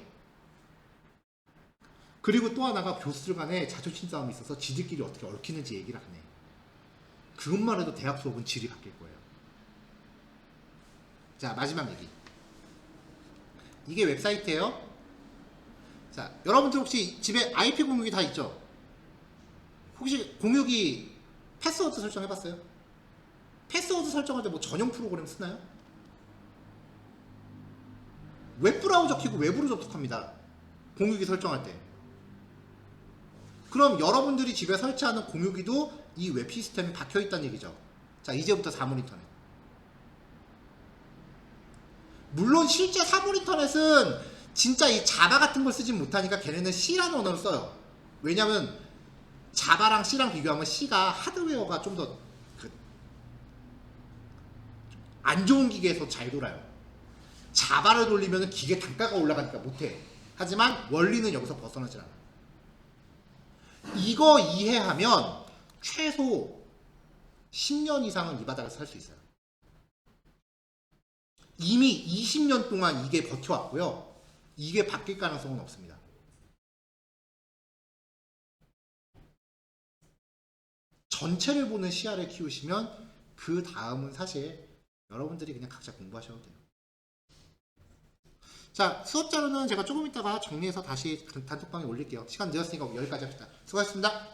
그리고 또 하나가 교수들 간에 자존심 싸움이 있어서 지들끼리 어떻게 얽히는지 얘기를 안 해. 그것만 해도 대학 수업은 질이 바뀔 거예요. 자, 마지막 얘기. 이게 웹사이트예요. 자, 여러분들 혹시 집에 IP 공유기 다 있죠? 혹시 공유기 패스워드 설정해봤어요? 패스워드 설정할 때 뭐 전용 프로그램 쓰나요? 웹브라우저 켜고 웹으로 접속합니다. 공유기 설정할 때. 그럼 여러분들이 집에 설치하는 공유기도 이 웹 시스템이 박혀있다는 얘기죠. 자, 이제부터 사물인터넷. 물론 실제 사물인터넷은 진짜 이 자바 같은 걸 쓰진 못하니까 걔네는 C라는 언어를 써요. 왜냐면 자바랑 C랑 비교하면 C가 하드웨어가 좀 더 안 좋은 기계에서 잘 돌아요. 자바를 돌리면 기계 단가가 올라가니까 못해. 하지만 원리는 여기서 벗어나질 않아. 이거 이해하면 최소 10년 이상은 이 바닥에서 살 수 있어요. 이미 20년 동안 이게 버텨왔고요. 이게 바뀔 가능성은 없습니다. 전체를 보는 시야를 키우시면 그 다음은 사실 여러분들이 그냥 각자 공부하셔도 돼요. 자, 수업 자료는 제가 조금 있다가 정리해서 다시 단톡방에 올릴게요. 시간 늦었으니까 여기까지 합시다. 수고하셨습니다.